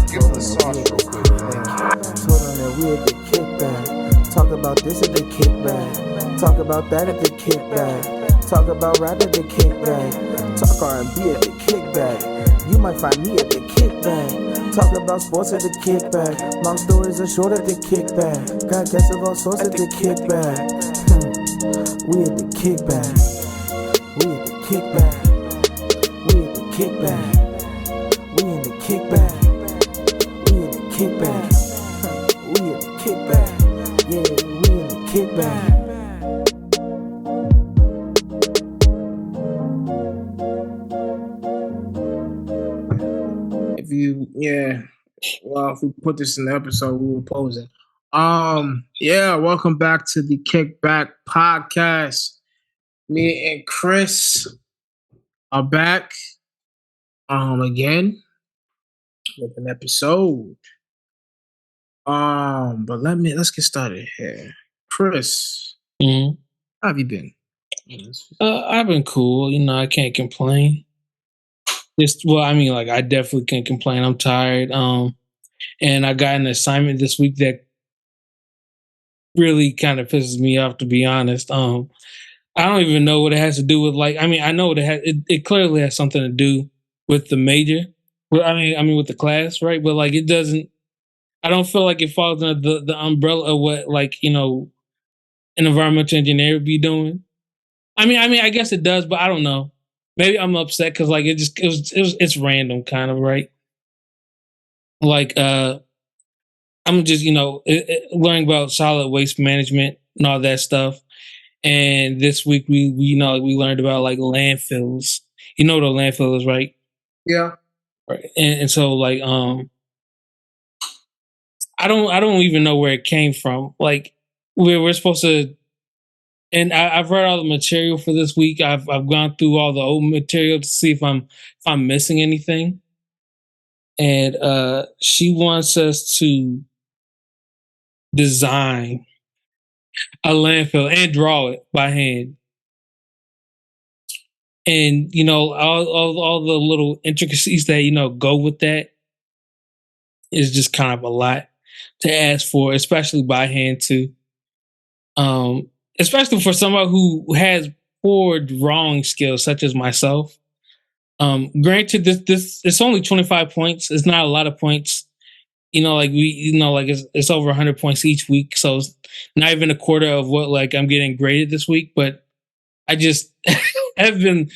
Give him the sauce real quick. Told on that we at the kickback. Talk about this at the kickback. Talk about that at the kickback. Talk about rap at the kickback. Talk R&B at the kickback. You might find me at the kickback. Talk about sports at the kickback. Long stories are short at the kickback. Got guests of all sorts at the kickback. We at the kickback. We at the kickback. We at the kickback. We in the kickback. We in the kickback. We in the kickback. Yeah, we in the kickback. If we put this in the episode, we will pose it. Welcome back to the Kickback Podcast. Me and Chris are back again with an episode. But let's get started here. Chris, how have you been? I've been cool. I can't complain. I definitely can't complain. I'm tired. And I got an assignment this week that really kind of pisses me off, to be honest. I don't even know what it has to do with. I know it clearly has something to do with the major. With the class, right? But it doesn't. I don't feel like it falls under the umbrella of what an environmental engineer would be doing. I guess it does, but I don't know. Maybe I'm upset because it's random, kind of, right? I'm just learning about solid waste management and all that stuff. And this week we learned about landfills. You know what a landfill is, right? Yeah. Right. And so I don't even know where it came from. We're supposed to. And I've read all the material for this week. I've gone through all the old material to see if I'm missing anything. And she wants us to design a landfill and draw it by hand. And all the little intricacies that go with that is just kind of a lot to ask for, especially by hand too. Especially for someone who has poor drawing skills, such as myself. Granted, this it's only 25 points. It's not a lot of points. It's over 100 points each week, so it's not even a quarter of what I'm getting graded this week. But I just have been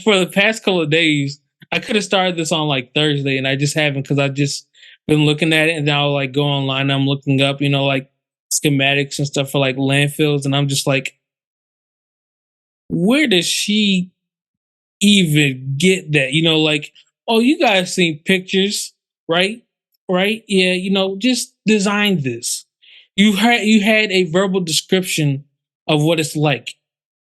for the past couple of days. I could have started this on Thursday, and I just haven't because I've just been looking at it, and now I'll go online. I'm looking up, schematics and stuff for landfills, and I'm just where does she even get that? Oh, you guys seen pictures, right? Yeah, just design this. You had a verbal description of what it's like.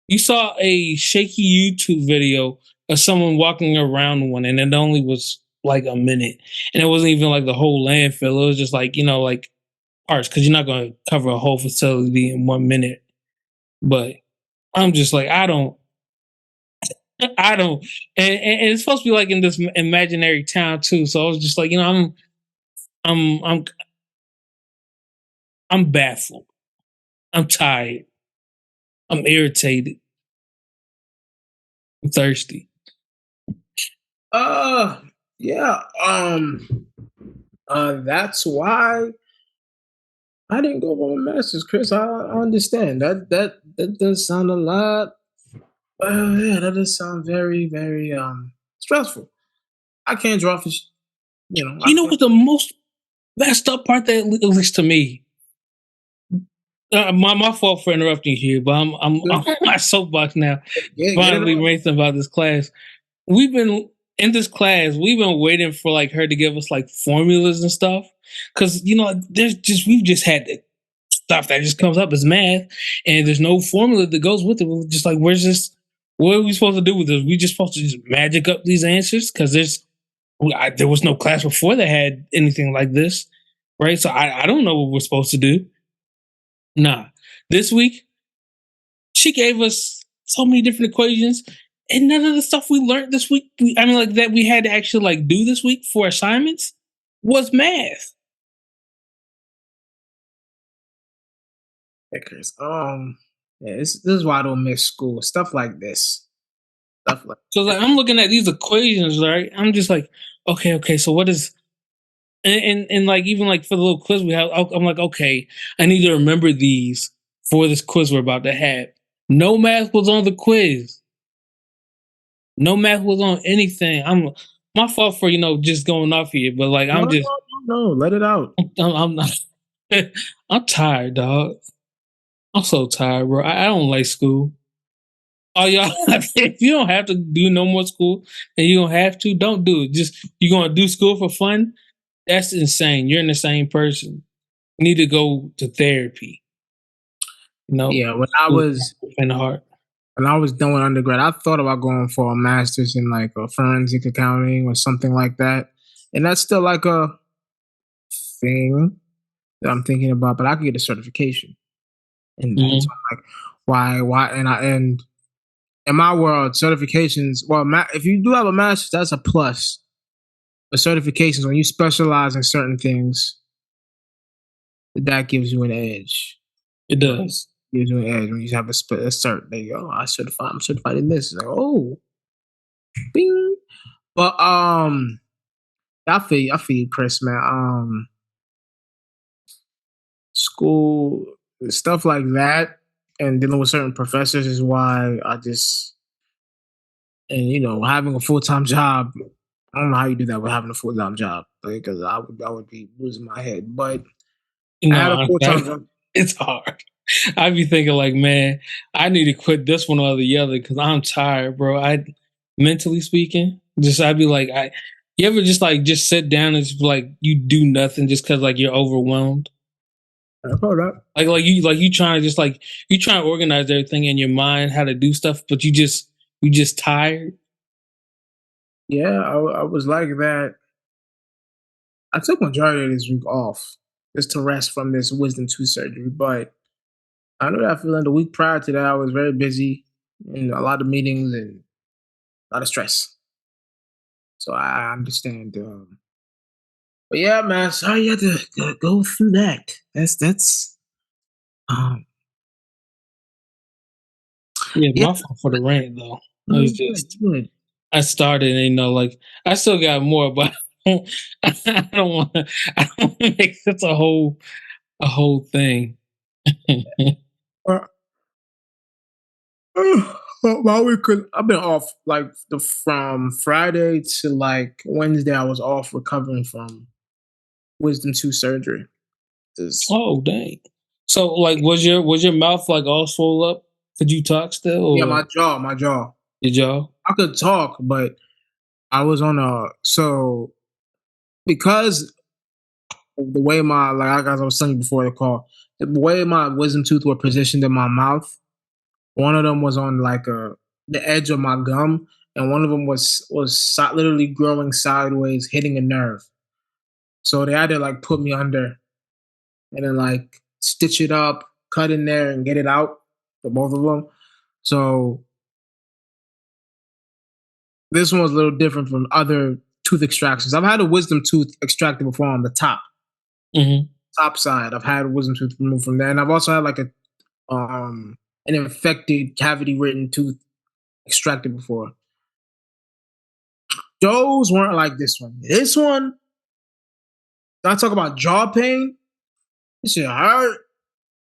You saw a shaky YouTube video of someone walking around one, and it only was a minute, and it wasn't even the whole landfill. It was just parts, because you're not going to cover a whole facility in 1 minute. But I'm just I don't, and it's supposed to be in this imaginary town too. So I was just I'm baffled. I'm tired. I'm irritated. I'm thirsty. That's why I didn't go for my master's, Chris. I understand that does sound a lot. That does sound very, very stressful. I can't draw for what the most messed up part, that at least to me. My fault for interrupting you here, but I'm on my soapbox now. Finally, ranting about this class. We've been in this class. We've been waiting for her to give us formulas and stuff, because we've just had stuff that just comes up as math, and there's no formula that goes with it. We're just where's this? What are we supposed to do with this? We just supposed to just magic up these answers because there was no class before that had anything like this, right? So I don't know what we're supposed to do. Nah, this week she gave us so many different equations, and none of the stuff we learned this week. That we had to actually do this week for assignments. was math. Because yeah, this is why I don't miss school. Stuff like this. Stuff like So like I'm looking at these equations, right? I'm just like, okay. So what is and like even like for the little quiz we have, I'm like, okay, I need to remember these for this quiz we're about to have. No math was on the quiz. No math was on anything. I'm my fault for just going off here, but like no, let it out. I'm not. I'm tired, dog. I'm so tired, bro. I don't like school. Oh, y'all, if you don't have to do no more school and you don't have to, don't do it. Just you're gonna do school for fun. That's insane. You're an insane person. You need to go to therapy. Yeah, when I was in the heart. When I was doing undergrad, I thought about going for a master's in like a forensic accounting or something like that, and that's still like a thing that I'm thinking about. But I could get a certification in that. So I'm like, why? And in my world, certifications. Well, if you do have a master's, that's a plus. But certifications, when you specialize in certain things, that gives you an edge. It does. Gives you an edge when you have a cert. There you go. I'm certified in this. It's like, oh, bing. But I feel you, Chris, man. School stuff like that and dealing with certain professors is why I just having a full-time job. I don't know how you do that with having a full-time job because I would be losing my head. But I had a full-time job. It's hard. I'd be thinking like, man, I need to quit this one or the other because I'm tired, bro. Mentally speaking, I'd be like, you ever just sit down and just like you do nothing just because like you're overwhelmed. I've heard that. Like you trying to you trying to organize everything in your mind how to do stuff, but you just tired. Yeah, I was like that. I took majority of this week off just to rest from this wisdom tooth surgery, but I know that feeling. The week prior to that, I was very busy and a lot of meetings and a lot of stress. So I understand. But yeah, man, sorry you had to go through that. That's yeah, my fault for the rant though. It was just good. I started and like I still got more, but I don't want to make this a whole thing. My week, I've been off like from Friday to like Wednesday. I was off recovering from wisdom tooth surgery. Oh dang! So like, was your mouth like all swole up? Could you talk still? Or? Yeah, my jaw. Your jaw? I could talk, but I was on because of the way like I was telling you before the call, the way my wisdom tooth were positioned in my mouth. One of them was on like the edge of my gum, and one of them was literally growing sideways, hitting a nerve. So they had to like put me under, and then like stitch it up, cut in there, and get it out for both of them. So this one was a little different from other tooth extractions. I've had a wisdom tooth extracted before on the top, top side. I've had a wisdom tooth removed from there, and I've also had like an infected cavity-ridden tooth extracted before. Those weren't like this one. This one, I talk about jaw pain. This shit hurt.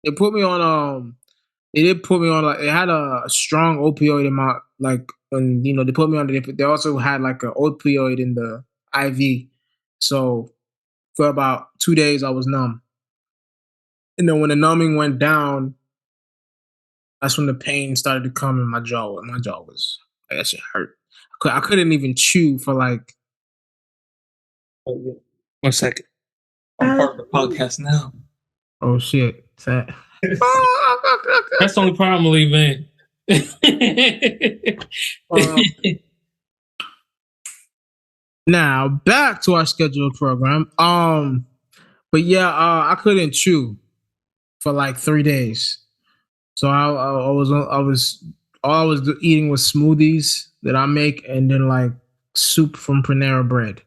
They put me on they did put me on like it had a strong opioid in my like when they put me on they also had like an opioid in the IV. So for about 2 days I was numb. And then when the numbing went down, that's when the pain started to come in my jaw. My jaw was like, that shit hurt. I couldn't even chew for like 1 second. I'm part of the podcast now. Oh shit. That's the only part I'm leaving. Now back to our scheduled program. But yeah, I couldn't chew for like 3 days. So I was eating was smoothies that I make, and then like soup from Panera Bread.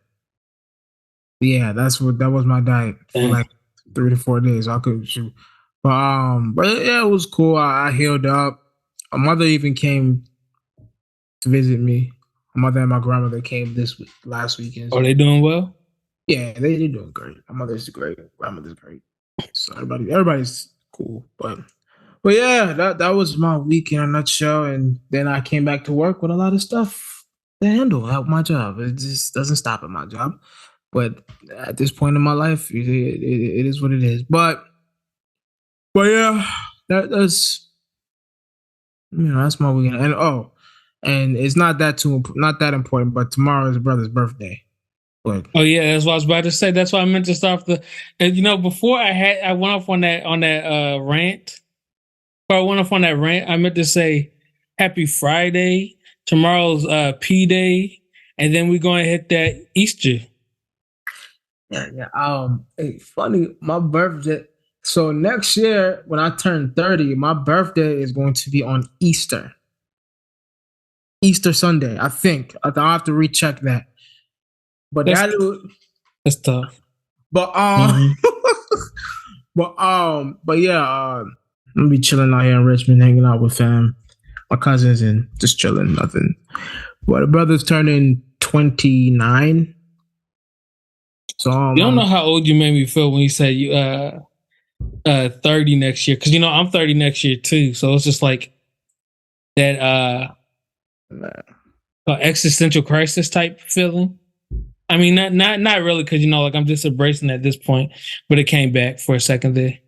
Yeah, that was my diet for like 3 to 4 days. I couldn't shoot. But yeah, it was cool. I healed up. My mother even came to visit me. My mother and my grandmother came last weekend. Are they doing well? Yeah, they're doing great. My mother's great. Grandmother's great. So everybody's cool. But yeah, that was my week in a nutshell. And then I came back to work with a lot of stuff to handle, help my job. It just doesn't stop at my job. But at this point in my life, it is what it is. But yeah, that's that's my weekend. And it's not that important. But tomorrow is brother's birthday. But oh yeah, that's what I was about to say. That's why I meant to start and before I went off on that rant. Before I went off on that rant, I meant to say Happy Friday. Tomorrow's P Day, and then we're going to hit that Easter. Yeah. It's funny. My birthday. So next year, when I turn 30, my birthday is going to be on Easter Sunday. I think I'll have to recheck that. But that's tough. But but yeah. I'm gonna be chilling out here in Richmond, hanging out with my cousins, and just chilling. Nothing. But the brother's turning 29. So you don't know how old you made me feel when you said you 30 next year, because I'm 30 next year too. So it's just like that existential crisis type feeling. I mean, not really, because like I'm just embracing at this point, but it came back for a second there.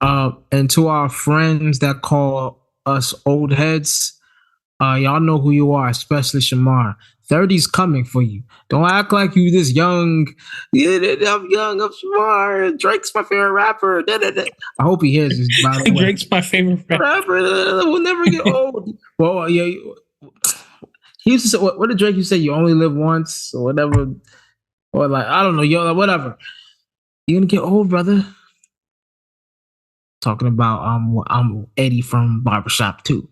And to our friends that call us old heads, y'all know who you are, especially Shamar. 30's coming for you. Don't act like you this young. Yeah, I'm young. I'm Shamar. Drake's my favorite rapper. I hope he hears this. By the way. Drake's my favorite rapper. Will never get old. Well, yeah. He used to say, what did Drake used to say? You only live once, or whatever. Or like, I don't know, yo, whatever. You're gonna get old, brother. Talking about I'm Eddie from Barbershop 2.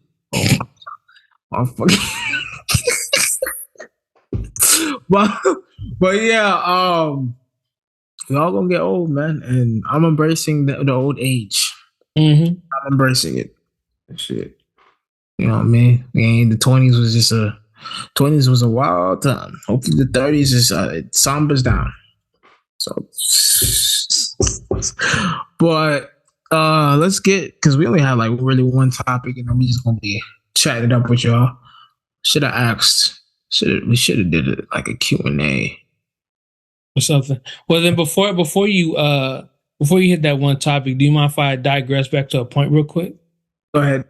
but yeah, we all gonna get old, man, and I'm embracing the old age. Mm-hmm. I'm embracing it. Shit, you know what I mean? The 20s was a wild time. Hopefully, the 30s is it sombers down. So, but let's get, because we only have like really one topic, and then we just gonna be chatting up with y'all. Should have asked. We should have did it like a Q&A or something. Well, then before you hit that one topic, do you mind if I digress back to a point real quick? Go ahead.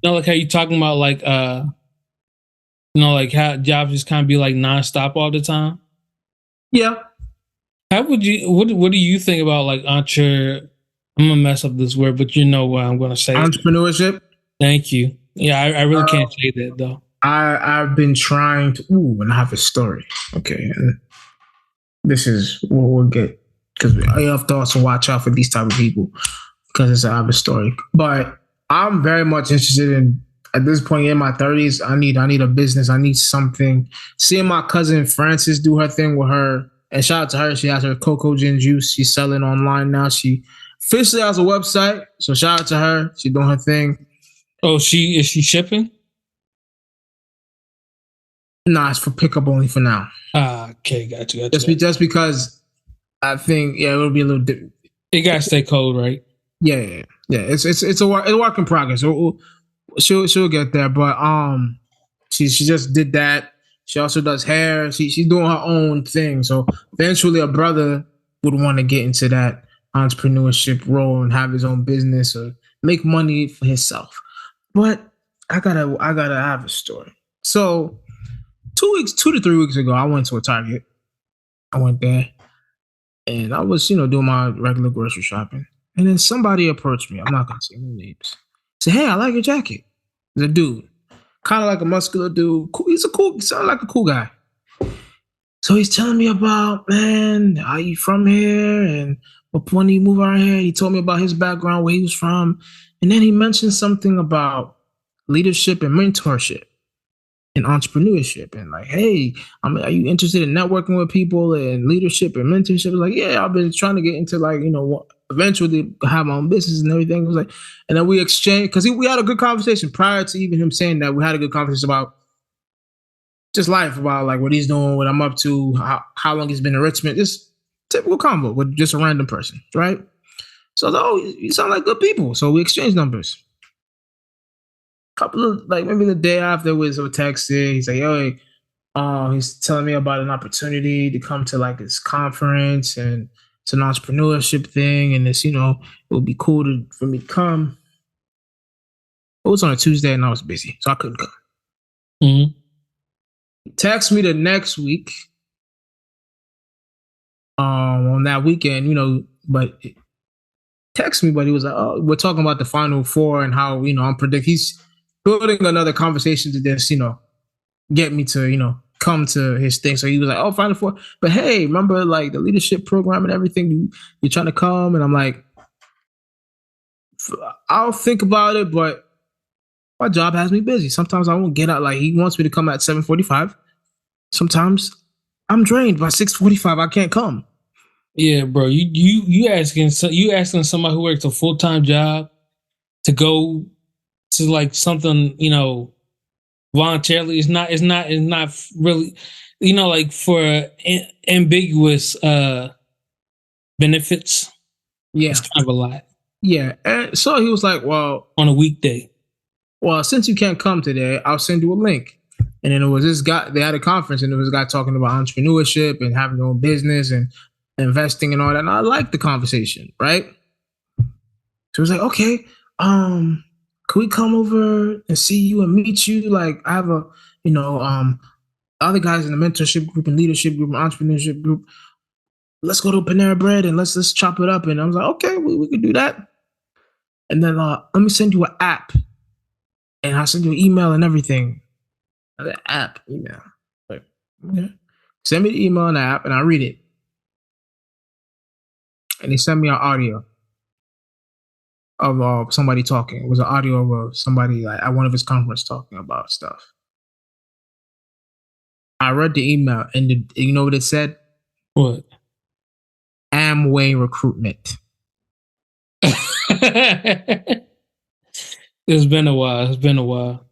Like how you talking about like like how jobs just kind of be like nonstop all the time. Yeah. How would you? What do you think about like I'm gonna mess up this word, but you know what I'm gonna say. Entrepreneurship. Thank you. Yeah, I really can't say that though. I've been trying to. And I have a story. Okay, and this is what we'll get, because I have to also watch out for these type of people, because I have a story. But I'm very much interested in, at this point in my 30s, I need a business. I need something. Seeing my cousin Frances do her thing with her, and shout out to her. She has her cocoa gin juice. She's selling online now. She officially has a website. So shout out to her. She's doing her thing. Oh, is she shipping? Nah, it's for pickup only for now. Okay, got you. Just because I think it would be a little different. It gotta stay cold, right? Yeah. It's a work in progress. So she'll get there, but she just did that. She also does hair. She's doing her own thing. So eventually, a brother would want to get into that entrepreneurship role and have his own business or make money for himself. But I gotta have a story. So 2 to 3 weeks ago, I went to a Target. I went there, and I was doing my regular grocery shopping, and then somebody approached me. I'm not gonna say any names. Said, "Hey, I like your jacket." The dude, kind of like a muscular dude. Cool. He sounded like a cool guy. So he's telling me about, man, how you from here, and when he moved around here. He told me about his background, where he was from, and then he mentioned something about leadership and mentorship. in entrepreneurship and like, hey, are you interested in networking with people and leadership and mentorship? Like, yeah, I've been trying to get into like, eventually have my own business and everything. It was like, and then we exchanged because we had a good conversation prior to even him saying that. We had a good conversation about just life, about like what he's doing, what I'm up to, how long he's been in Richmond, just typical convo with just a random person, right? So, you sound like good people. So we exchanged numbers. Couple of like maybe the day after we texted. He's like, yo, he's telling me about an opportunity to come to like this conference, and it's an entrepreneurship thing, and it's, it would be cool for me to come. It was on a Tuesday and I was busy, so I couldn't come. Mm-hmm. He texted me the next week, on that weekend, but text me, but he was like, oh, we're talking about the Final Four and how, he's building another conversation to just, get me to, come to his thing. So he was like, oh, Final Four. But hey, remember like the leadership program and everything? You're trying to come? And I'm like, I'll think about it, but my job has me busy. Sometimes I won't get out. Like he wants me to come at 7:45. Sometimes I'm drained by 6:45. I can't come. Yeah, bro. You asking somebody who works a full-time job to go to like something, voluntarily. It's not really, like for ambiguous benefits. Yeah, it's kind of a lot. Yeah, and so he was like, well, on a weekday. Well, since you can't come today, I'll send you a link. And then it was this guy, they had a conference, and there was a guy talking about entrepreneurship and having your own business and investing and all that. And I liked the conversation, right? So he was like, okay, can we come over and see you and meet you? Like, I have other guys in the mentorship group and leadership group and entrepreneurship group. Let's go to Panera Bread and let's chop it up. And I was like, okay, we could do that. And then let me send you an app. And I'll send you an email and everything. The app, email. Like, okay. Send me the email and the app, and I read it. And they sent me an audio of somebody talking. It was an audio of somebody like at one of his conference talking about stuff. I read the email, and you know what it said? What? Amway recruitment. It's been a while.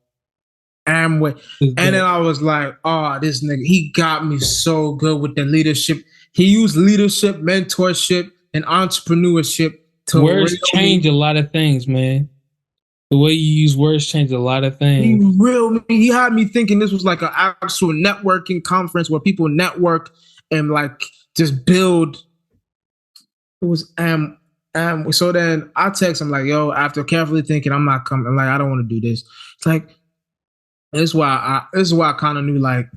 Amway. And then I was like, oh, this nigga, he got me so good with the leadership. He used leadership, mentorship, and entrepreneurship to words change a lot of things, man. The way you use words change a lot of things. He had me thinking this was like an actual networking conference where people network and like just build. It was so then I text him like, yo, after carefully thinking, I'm not coming. Like, I don't want to do this. It's like, this is why I kind of knew, like,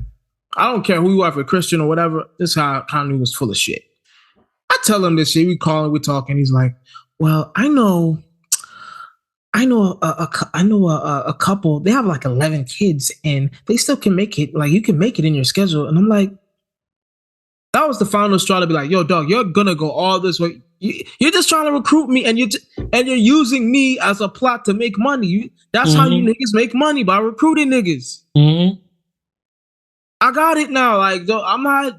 I don't care who you are, if you're Christian or whatever. This is how I kind of knew was full of shit. I tell him this shit. We call him, we talking. He's like, well, I know a couple. They have like 11 kids, and they still can make it. Like, you can make it in your schedule. And I'm like, that was the final straw to be like, yo, dog, you're gonna go all this way. You're just trying to recruit me, and you're using me as a plot to make money. That's how you niggas make money, by recruiting niggas. Mm-hmm. I got it now. Like, I'm not.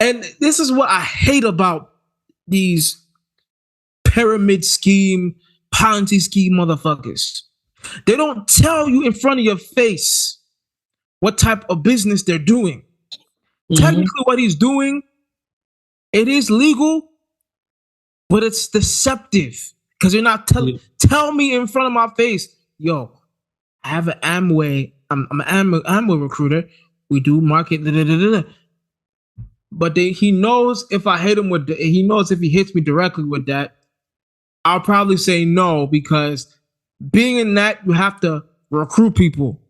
And this is what I hate about these pyramid scheme, Ponzi scheme motherfuckers. They don't tell you in front of your face what type of business they're doing. Technically, what he's doing, it is legal, but it's deceptive because you're not telling. Tell me in front of my face, yo, I have an Amway. I'm an Amway recruiter. We do market. But he knows if I hit him with, he knows if he hits me directly with that, I'll probably say no, because being in that, you have to recruit people,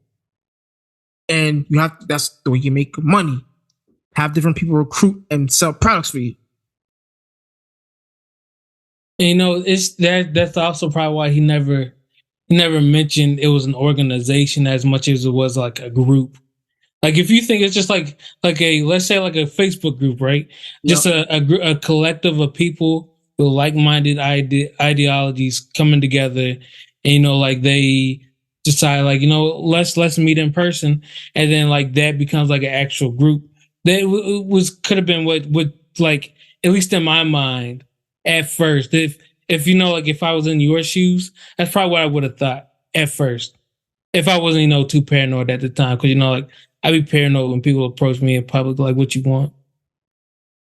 and that's the way you make money. Have different people recruit and sell products for you. And, it's that's also probably why he never mentioned it was an organization as much as it was like a group. Like, if you think it's just like a, let's say like a Facebook group, right? Yep. Just a collective of people with like-minded ideologies coming together and like they decide like let's meet in person, and then like that becomes like an actual group. That was could have been what like, at least in my mind at first, if like if I was in your shoes, that's probably what I would have thought at first, if I wasn't too paranoid at the time, because like I'd be paranoid when people approach me in public like, what you want.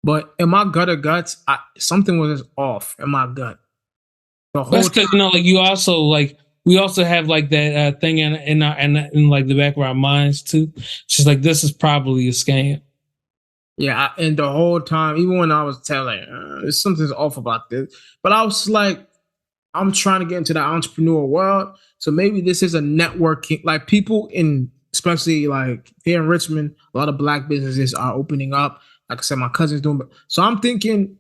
But in my gut of guts, something was off in my gut the whole That's because like you also like we also have like that thing in like the back of our minds too. It's just like, this is probably a scam. Yeah, and the whole time, even when I was telling, something's off about this, but I was like, I'm trying to get into the entrepreneur world, so maybe this is a networking. Like people in, especially like here in Richmond, a lot of Black businesses are opening up. Like I said, my cousin's doing, so I'm thinking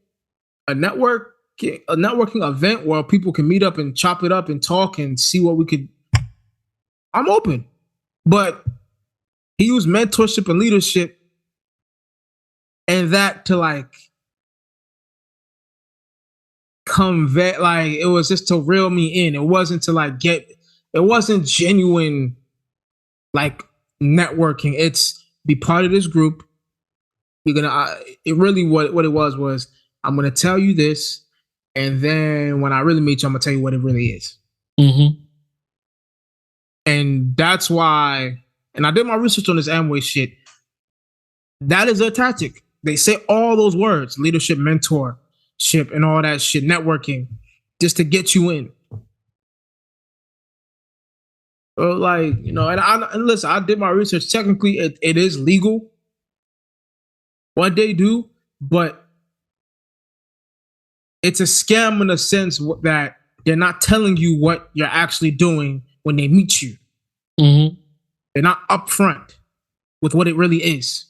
a networking event where people can meet up and chop it up and talk and see what we could. I'm open, but he used mentorship and leadership and that to like convey, like it was just to reel me in. It wasn't to like it wasn't genuine like networking. It's be part of this group. You're gonna it really what it was I'm gonna tell you this, and then when I really meet you, I'm gonna tell you what it really is. Mm-hmm. And that's why, and I did my research on this Amway shit. That is their tactic. They say all those words: leadership, mentorship, and all that shit, networking, just to get you in. So like, and listen, I did my research. Technically, it is legal what they do, but it's a scam in a sense that they're not telling you what you're actually doing when they meet you. Mm-hmm. They're not upfront with what it really is.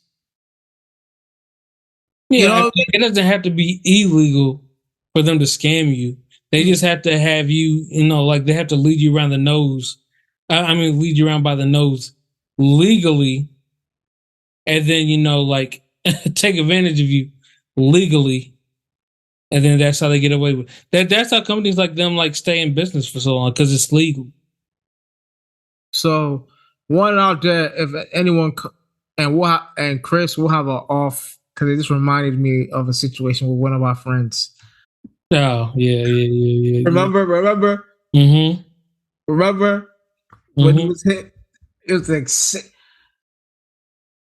Yeah, I mean, it doesn't have to be illegal for them to scam you. They just have to have you, like they have to lead you around the nose. Lead you around by the nose legally, and then like take advantage of you legally, and then that's how they get away with that. That's how companies like them like stay in business for so long, because it's legal. So, one out there, if anyone, and Chris will have an off, because it just reminded me of a situation with one of our friends. Oh yeah. Remember? Mm-hmm. Remember when he was hit? It was like sick.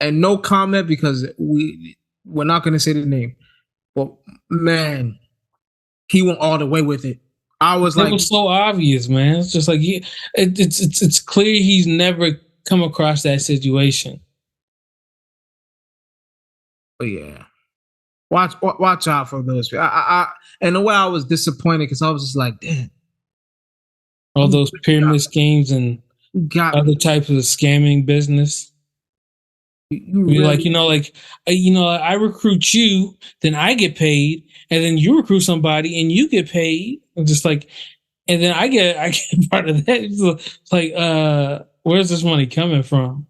And no comment, because we're not going to say the name. But man, he went all the way with it. I was like, it was so obvious, man. It's just like it's clear he's never come across that situation. But yeah, watch out for those. And the way I was disappointed, because I was just like, damn, all those pyramid schemes and other types of scamming business. You really, I recruit you, then I get paid, and then you recruit somebody and you get paid. I'm just like, and then I get part of that. It's like, where's this money coming from?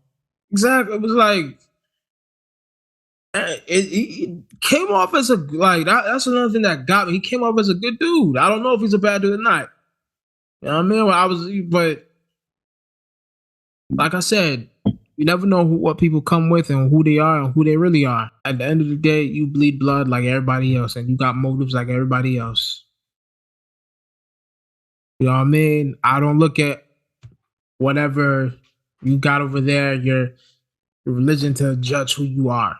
Exactly. It was like, it came off as that's another thing that got me. He came off as a good dude. I don't know if he's a bad dude or not. You know what I mean? But like I said, you never know what people come with and who they are and who they really are. At the end of the day, you bleed blood like everybody else, and you got motives like everybody else. You know what I mean? I don't look at whatever you got over there, your religion, to judge who you are.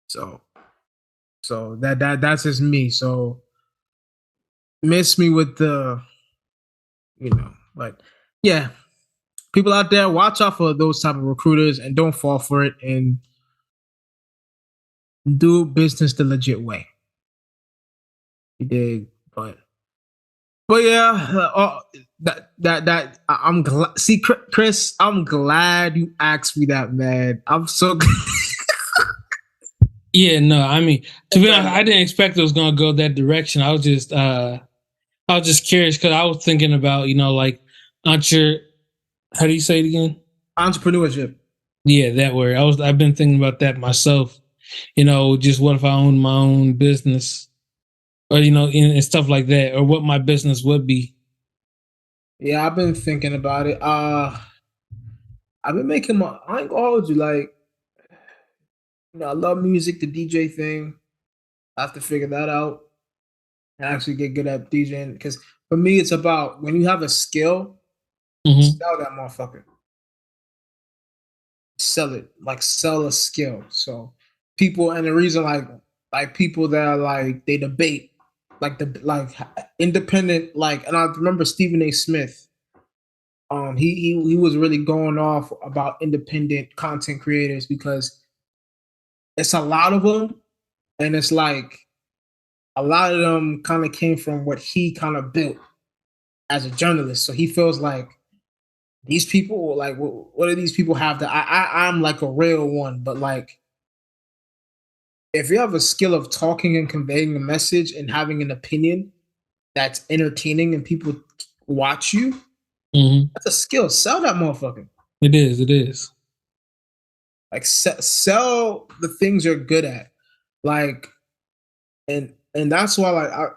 So that's just me. So miss me with the, but yeah. People out there, watch out for those type of recruiters and don't fall for it, and do business the legit way. You dig? But yeah, that I'm glad. See, Chris, I'm glad you asked me that, man. I'm so. Yeah, no, I mean, to be honest, I didn't expect it was gonna go that direction. I was just curious, because I was thinking about, like, how do you say it again? Entrepreneurship. Yeah, that word. I've been thinking about that myself. Just what if I owned my own business? or and stuff like that, or what my business would be. Yeah, I've been thinking about it. I've been making my. I ain't gonna hold you. Like, I love music, the DJ thing. I have to figure that out and actually get good at DJing. Because for me, it's about when you have a skill, Mm-hmm. sell that motherfucker. Sell it, like sell a skill. So people, and the reason, like people that are like they debate, like independent, like, and I remember Stephen A. Smith. He was really going off about independent content creators because it's a lot of them, and it's like a lot of them kind of came from what he kind of built as a journalist. So he feels like these people, like, what do these people have that I'm like a real one, but like if you have a skill of talking and conveying a message and having an opinion that's entertaining and people watch you, that's a skill. Sell that motherfucker. It is. It is. Like sell the things you're good at. Like, and that's why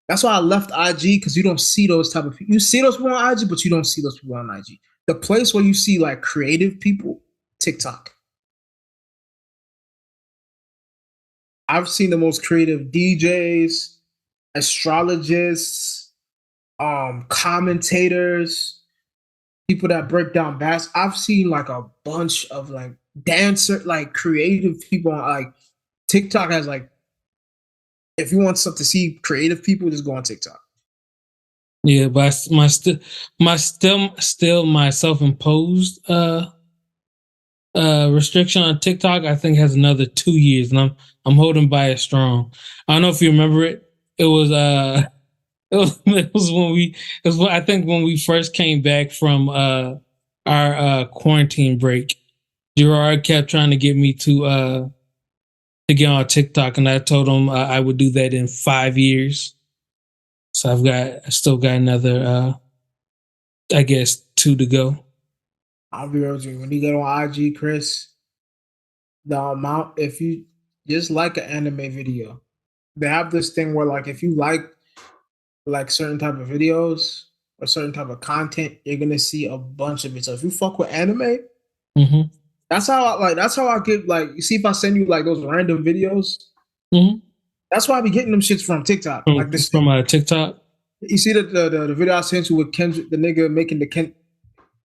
that's why I left IG, because you don't see those type of people. You see those people on IG, but you don't see those people on IG. The place where you see like creative people, TikTok. I've seen the most creative DJs, astrologists, commentators, people that break down bass. I've seen like a bunch of like dancer, like creative people on like TikTok has like, if you want something to see creative people, just go on TikTok. Yeah, but still my self-imposed restriction on TikTok, I think, has another 2 years, and I'm holding by it strong. I don't know if you remember it. It was it was I think when we first came back from our quarantine break. Gerard kept trying to get me to get on TikTok, and I told him I would do that in 5 years. So I still got another I guess 2 to go. I'll be real with you. When you get on IG, Chris, the amount, if you just like an anime video, they have this thing where like if you like certain type of videos or certain type of content, you're gonna see a bunch of it. So if you fuck with anime, that's how I get, like, you see, if I send you like those random videos, that's why I be getting them shits from TikTok. Like this from TikTok. You see the video I sent you with Kendrick, the nigga making the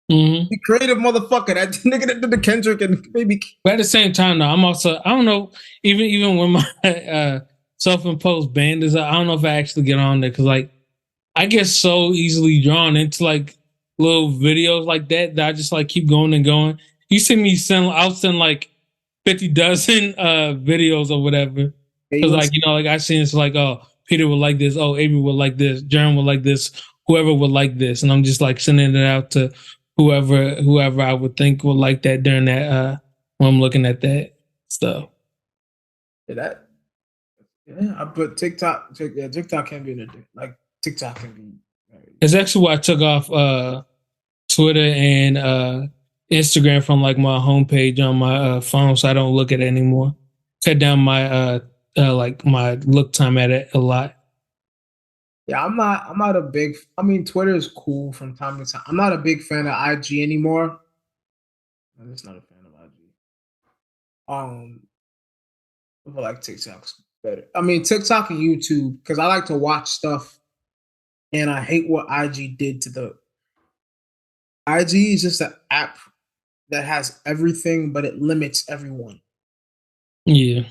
the creative motherfucker, that nigga that did the Kendrick and maybe. But at the same time, though, I'm also, I don't know, even when my self-imposed ban is, I don't know if I actually get on there, because like I get so easily drawn into like little videos like that I just like keep going and going. You see me I'll send like 50 dozen videos or whatever, because like like I seen it's like, oh, Peter would like this, oh, Avery would like this, Jaron would like this, whoever would like this, and I'm just like sending it out to whoever I would think would like that during that when I'm looking at that stuff. Yeah, I put TikTok. TikTok can be like TikTok can be. It's actually why I took off Twitter and Instagram from like my homepage on my phone, so I don't look at it anymore. Cut down my like my look time at it a lot. Yeah, I'm not a big. I mean, Twitter is cool from time to time. I'm not a big fan of IG anymore. I'm just not a fan of IG. I feel like TikTok's better. I mean, TikTok and YouTube, because I like to watch stuff, and I hate what IG did to the. IG is just an app that has everything, but it limits everyone. Yeah,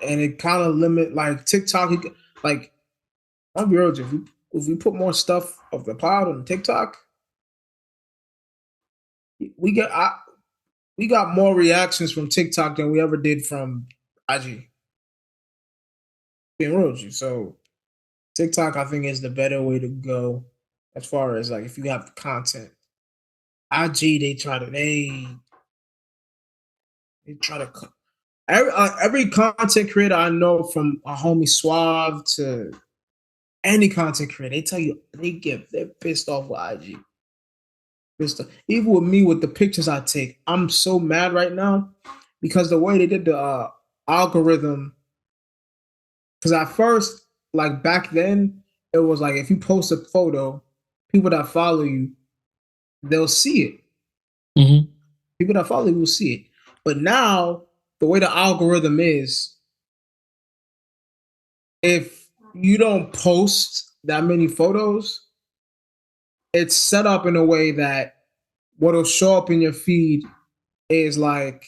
and it kind of limit, like TikTok. Like, I'll be real, if we put more stuff of the cloud on TikTok, we got more reactions from TikTok than we ever did from IG. Being real with you, so TikTok, I think, is the better way to go as far as like if you have the content. IG, they try to every content creator I know, from a homie Suave to any content creator, they tell you they're pissed off with IG. Even with me, with the pictures I take, I'm so mad right now because the way they did the algorithm Because at first, like back then, it was like if you post a photo, people that follow you, they'll see it. Mm-hmm. People that follow you will see it. But now, the way the algorithm is, if you don't post that many photos, it's set up in a way that what'll show up in your feed is like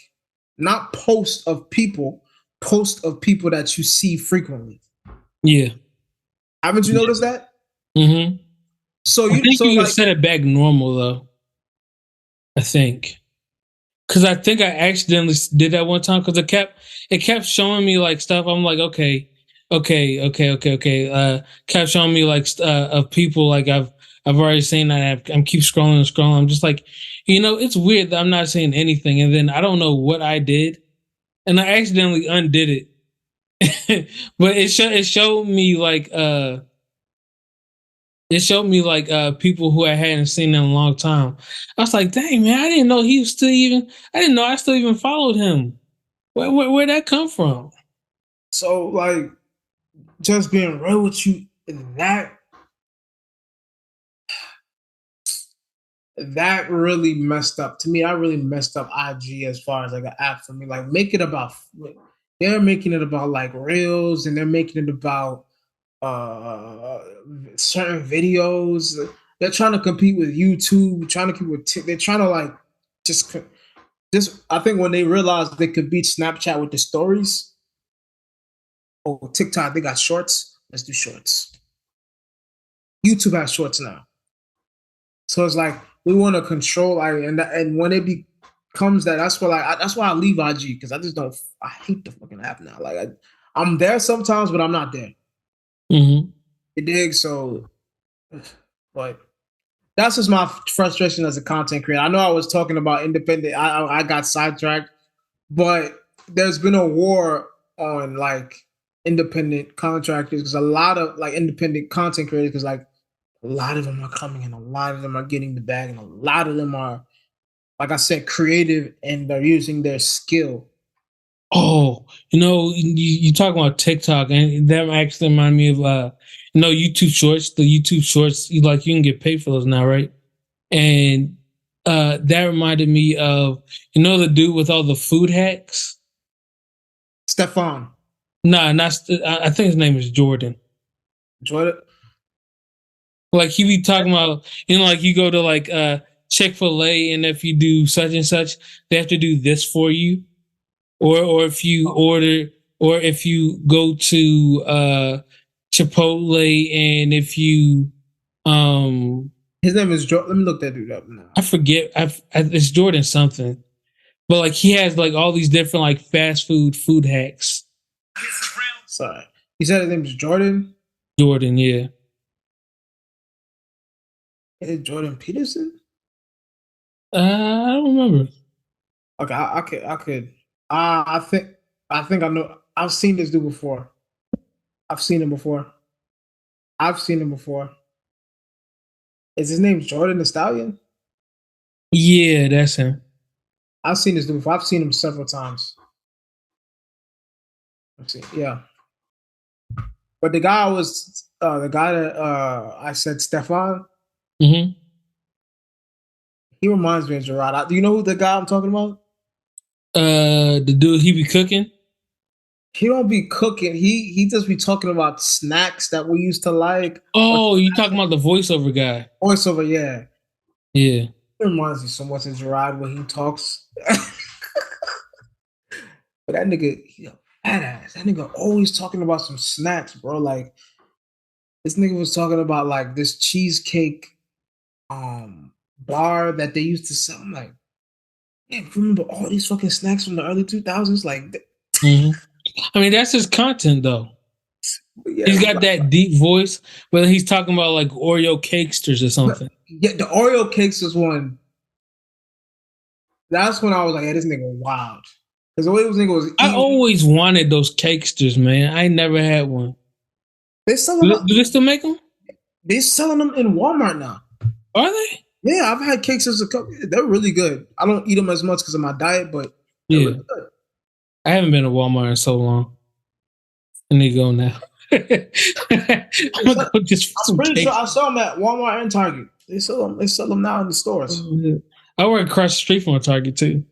not post of people that you see frequently. Yeah. Haven't you noticed that? Mm-hmm. So I think you can like set it back normal though. I think. Because I think I accidentally did that one time because it kept showing me like stuff. I'm like, okay. Kept showing me like of people like I've already seen that. I'm keep scrolling and scrolling. I'm just like, it's weird that I'm not seeing anything, and then I don't know what I did, and I accidentally undid it. But it showed me like people who I hadn't seen in a long time. I was like, dang man, I didn't know he was still even. I didn't know I still even followed him. Where'd that come from? So like, just being real with you, that really messed up to me. I really messed up IG as far as like an app for me. Like, they're making it about like reels, and they're making it about uh certain videos. They're trying to compete with YouTube, trying to compete with they're trying to like just I think when they realized they could beat Snapchat with the stories or TikTok, they got shorts. Let's do shorts. YouTube has shorts now. So it's like we want to control and when it becomes that's why I leave IG, because I just don't. I hate the fucking app now. Like I'm there sometimes, but I'm not there. Mm-hmm. You dig? So, but that's just my frustration as a content creator. I know I was talking about independent. I got sidetracked, but there's been a war on like independent contractors, because a lot of like independent content creators, because like a lot of them are coming and a lot of them are getting the bag, and a lot of them are, like I said, creative, and they're using their skill. Oh, you talk about TikTok, and that actually reminded me of YouTube Shorts. The YouTube Shorts, you can get paid for those now, right? And that reminded me of the dude with all the food hacks. Stefan. Nah, not. I think his name is Jordan. Jordan. Like he be talking about, like you go to like Chick-fil-A, and if you do such and such, they have to do this for you. Or if you order, or if you go to Chipotle, and if you his name is Jordan. Let me look that dude up now. I forget. It's Jordan something, but like he has like all these different like fast food hacks. Sorry, you said his name is Jordan. Jordan, yeah. Is it Jordan Peterson? I don't remember. Okay, I could. I think I know. I've seen this dude before. I've seen him before. Is his name Jordan the Stallion? Yeah, that's him. I've seen this dude before. I've seen him several times. Yeah. But the guy that I said Stefan. Mm-hmm. He reminds me of Gerard. Do you know who the guy I'm talking about? The dude, he be cooking. He don't be cooking. He just be talking about snacks that we used to like. Oh, you talking about the voiceover guy? Voiceover, yeah. Yeah. It reminds me so much of Gerard when he talks. But that nigga, he a badass. That nigga always talking about some snacks, bro. Like this nigga was talking about like this cheesecake bar that they used to sell. I'm like, yeah, remember all these fucking snacks from the early 2000s? Like, mm-hmm. I mean, that's his content though. yeah, he's got that deep voice, whether he's talking about like Oreo cakesters or something. Yeah, the Oreo cakes was one. That's when I was like, hey, this nigga wild. Because the way this nigga was eating, I always wanted those cakesters, man. I never had one. They selling them. Do they still make them? They selling them in Walmart now. Are they? Yeah, I've had cakes as a couple. They're really good. I don't eat them as much because of my diet, but they're really good. I haven't been to Walmart in so long. And they go now. I'm gonna go just for some pretty cake. sure I saw them at Walmart and Target. They sell them. They sell them now in the stores. I work across the street from a Target too.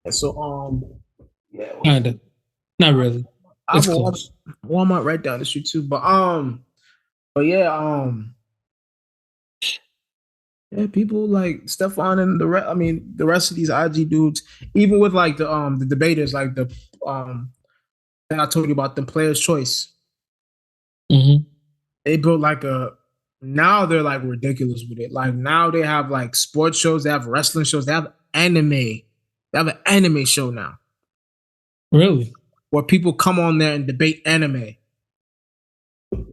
And so yeah, Kinda, not really. It's close. Walmart right down the street too. But yeah, yeah, people like Stefan and the rest. I mean, the rest of these IG dudes, even with like the debaters, like the that I told you about, the Players' Choice. Mm-hmm. They built like now they're like ridiculous with it. Like now they have like sports shows, they have wrestling shows, they have anime. They have an anime show now. Really? Where people come on there and debate anime.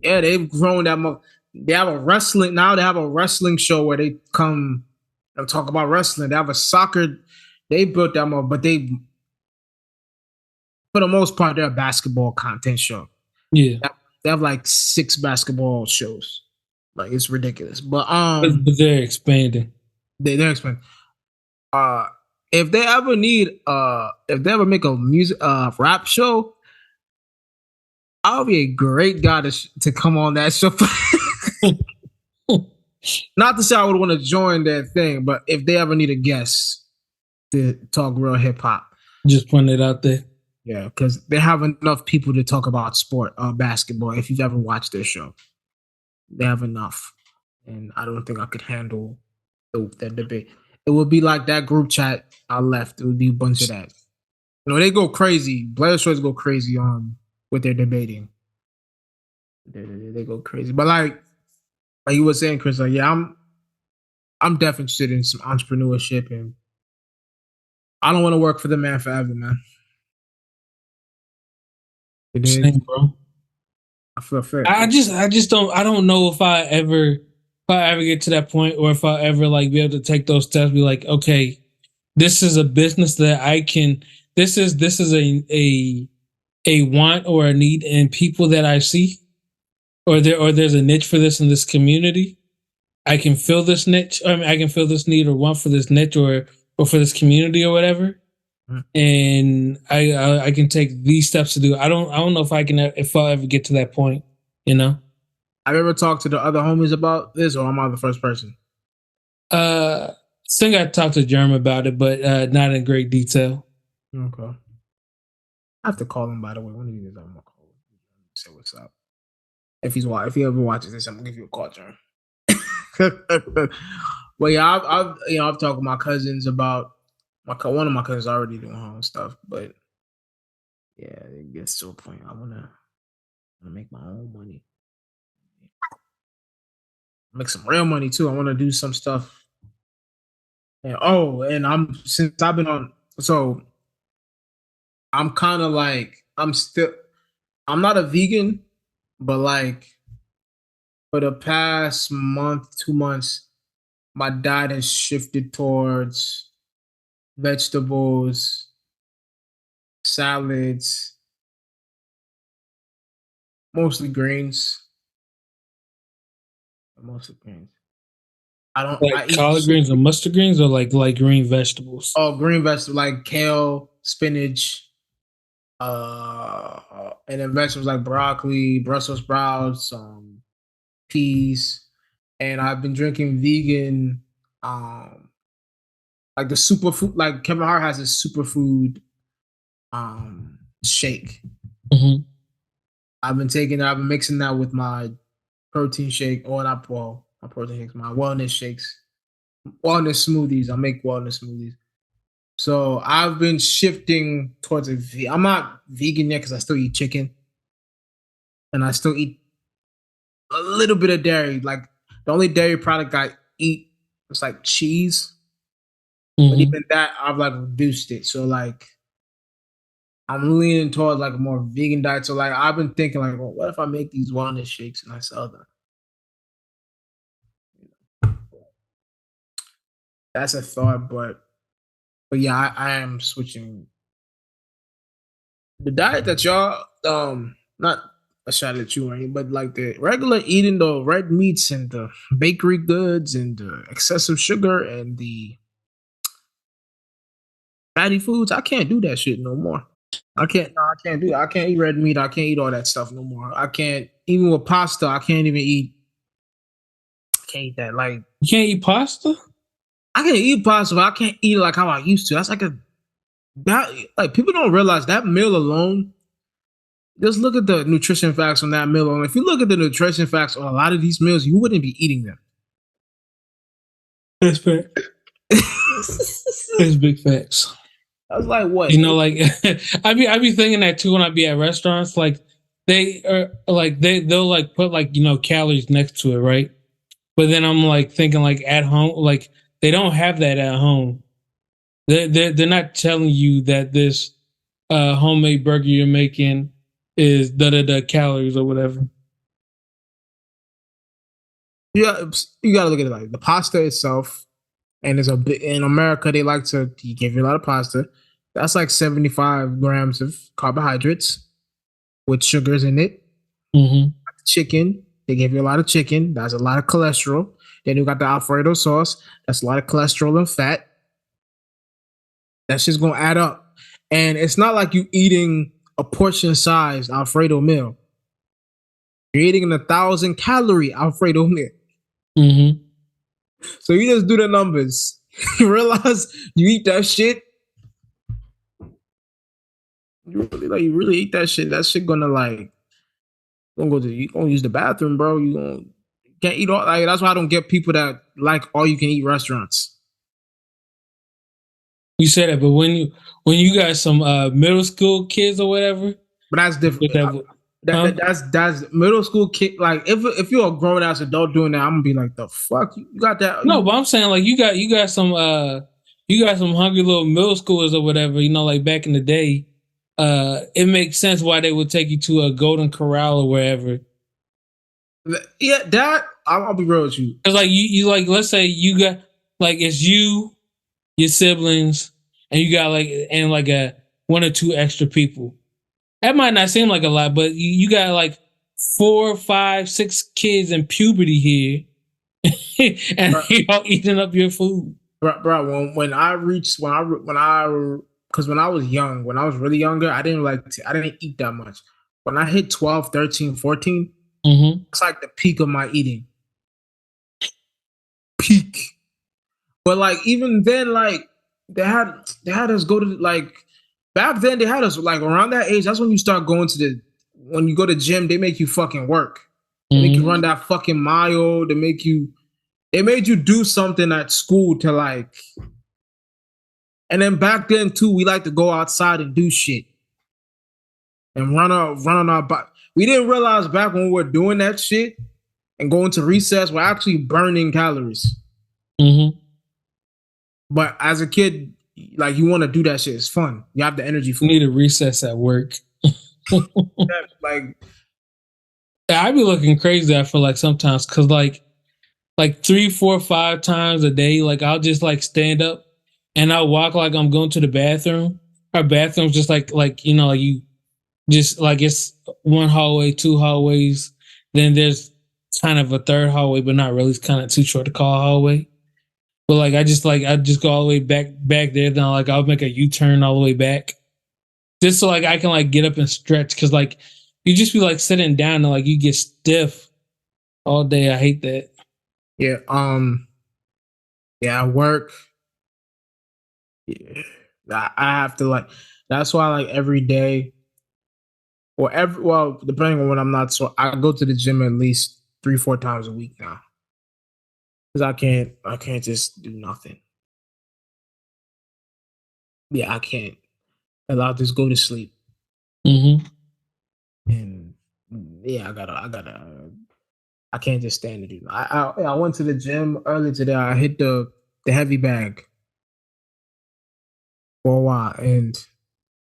Yeah, they've grown that much. They have a wrestling now. They have a wrestling show where they come and talk about wrestling. They have a soccer. They built that much, but they, for the most part, they're a basketball content show. Yeah, they have like 6 basketball shows. Like it's ridiculous. But they're expanding. They're expanding. If they ever make a music rap show, I'll be a great guy to come on that show. Not to say I would want to join that thing, but if they ever need a guest to talk real hip hop, just putting it out there. Yeah, because they have enough people to talk about sport, basketball. If you've ever watched their show, they have enough, and I don't think I could handle that debate. It would be like that group chat I left. It would be a bunch of that. You know, they go crazy. Blair Shorts go crazy on what they're debating. They go crazy, but like you were saying, Chris, like yeah, I'm definitely interested in some entrepreneurship, and I don't want to work for the man forever, man. Same, bro. I feel fair. I don't know if I ever get to that point, or if I ever like be able to take those steps, be like, okay, this is a business that I can. This is a want or a need in people that I see, or there's a niche for this in this community. I can fill this niche. I mean, I can fill this need or want for this niche or for this community or whatever. And I can take these steps to do it. I don't know if I'll ever get to that point, you know. Have you ever talked to the other homies about this, or am I the first person? I think I talked to Jerm about it, but not in great detail. Okay. I have to call him, by the way. One of these days I'm gonna call him. Say what's up. If he ever watches this, I'm gonna give you a call, Jerm. Well, yeah, I've talked with my cousins about one of my cousins already doing home stuff, but yeah, it gets to a point I wanna make my own money, make some real money too. I want to do some stuff. And I'm kind of like I'm not a vegan, but like for the past month, 2 months, my diet has shifted towards vegetables, salads, mostly greens. I eat collard greens or mustard greens, or like green vegetables. Oh, green vegetables like kale, spinach, and then vegetables like broccoli, Brussels sprouts, peas, and I've been drinking vegan, like the superfood. Like Kevin Hart has a superfood, shake. Mm-hmm. I've been mixing that with my protein shake, or not protein shakes, my wellness shakes, wellness smoothies. I make wellness smoothies. So I've been shifting towards I'm not vegan yet because I still eat chicken, and I still eat a little bit of dairy. Like the only dairy product I eat is like cheese, but even that I've like reduced it. So like I'm leaning towards like a more vegan diet. So like I've been thinking like, well, what if I make these wellness shakes and I sell them? That's a thought, but yeah, I am switching the diet that y'all not a shot at you or anything, but like the regular eating the red meats and the bakery goods and the excessive sugar and the fatty foods. I can't do that shit no more. I can't. No, I can't do that. I can't eat red meat. I can't eat all that stuff no more. I can't even with pasta. I can't even eat. I can't eat that. Like You can't eat pasta? I can eat pasta, but I can't eat it like how I used to. That's like like people don't realize that meal alone. Just look at the nutrition facts on that meal alone. If you look at the nutrition facts on a lot of these meals, you wouldn't be eating them. That's fair. That's big facts. I was like, what? You know, like I be thinking that too when I be at restaurants. Like they are like they'll like put like, you know, calories next to it, right? But then I'm like thinking like at home, like they don't have that at home. They're not telling you that this homemade burger you're making is da calories or whatever. Yeah, you got to look at it like the pasta itself. And there's in America they like to give you a lot of pasta. That's like 75 grams of carbohydrates with sugars in it. Mm-hmm. Chicken, they give you a lot of chicken. That's a lot of cholesterol. Then you got the Alfredo sauce. That's a lot of cholesterol and fat. That's just gonna add up. And it's not like you eating a portion size Alfredo meal. You're eating an 1,000-calorie Alfredo meal. Mm-hmm. So you just do the numbers. You realize you eat that shit. You really eat that shit. That shit gonna like you gonna use the bathroom, bro. You can't eat all like that's why I don't get people that like all you can eat restaurants. You said that, but when you got some middle school kids or whatever, but that's different. That's middle school kid. Like if you're a grown ass adult doing that, I'm gonna be like, the fuck you got that? No, but I'm saying like you got some hungry little middle schoolers or whatever. You know, like back in the day, it makes sense why they would take you to a Golden Corral or wherever. Yeah, that I'll be real with you. Cause like you like let's say you got like it's you, your siblings, and you got like a one or two extra people. That might not seem like a lot, but you got like 4, 5, 6 kids in puberty here, and they all eating up your food. Bro, when I because when I was young, when I was really younger, I didn't eat that much. When I hit 12, 13, 14, it's like the peak of my eating. Peak. But like even then, like they had us go to like back then they had us like around that age. That's when you start going to when you go to gym, they make you fucking work. They make you run that fucking mile. They made you do something at school to like. And then back then too, we like to go outside and do shit and run on our bike. We didn't realize back when we were doing that shit and going to recess, we're actually burning calories. But as a kid, like you want to do that shit. It's fun. You have the energy for it. You need a recess at work. Like I be looking crazy, I feel like sometimes, because like 3, 4, 5 times a day, like I'll just like stand up and I'll walk like I'm going to the bathroom. Our bathroom's just like you know, like you just like it's one hallway, 2 hallways, then there's kind of a third hallway, but not really. It's kind of too short to call a hallway. But like I just go all the way back there, then I'll make a U-turn all the way back. Just so like I can like get up and stretch, because like you just be like sitting down and like you get stiff all day. I hate that. Yeah. Yeah, I work. Yeah. I have to like. That's why like every day, or depending on when I'm not, so I go to the gym at least 3, 4 times a week now. Because I can't just do nothing. Yeah, I can't. I'll just go to sleep. And yeah, I can't just stand to do. I went to the gym earlier today. I hit the heavy bag for a while, and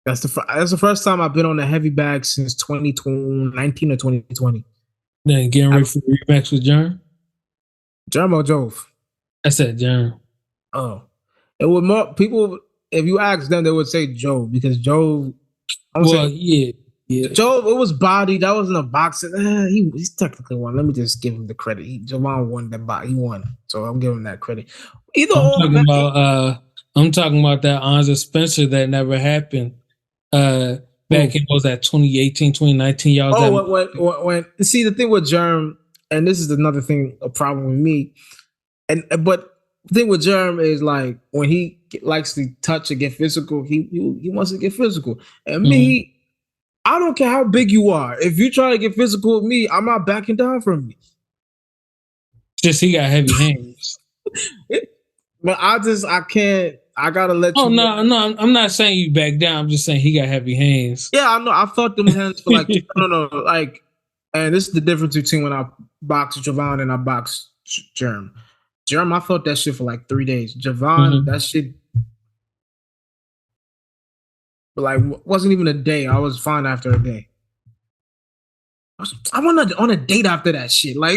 that's the first time I've been on a heavy bag since 2019 or 2020. Then getting ready for the rematch with John. Germ or Jove? I said John. Oh, it would more people. If you ask them, they would say Jove, because Jove. Yeah. Jove, it was body. That wasn't a boxing. He's technically won. Let me just give him the credit. Javon won that box. He won, so I'm giving him that credit. I'm talking about that Anza Spencer that never happened. back in, what was that, 2018, 2019? Y'all was when see, the thing with Germ, and this is another thing, a problem with me, but the thing with Germ is like when he likes to touch and get physical, he wants to get physical. And me, I don't care how big you are. If you try to get physical with me, I'm not backing down from you. Just he got heavy hands. But I can't. I gotta let you. Oh no, I'm not saying you back down. I'm just saying he got heavy hands. Yeah, I know. I fought them hands for like no, like, and this is the difference between when I boxed Javon and I boxed Germ. Germ, I felt that shit for like 3 days. Javon, that shit, like, wasn't even a day. I was fine after a day. I went on a date after that shit. Like,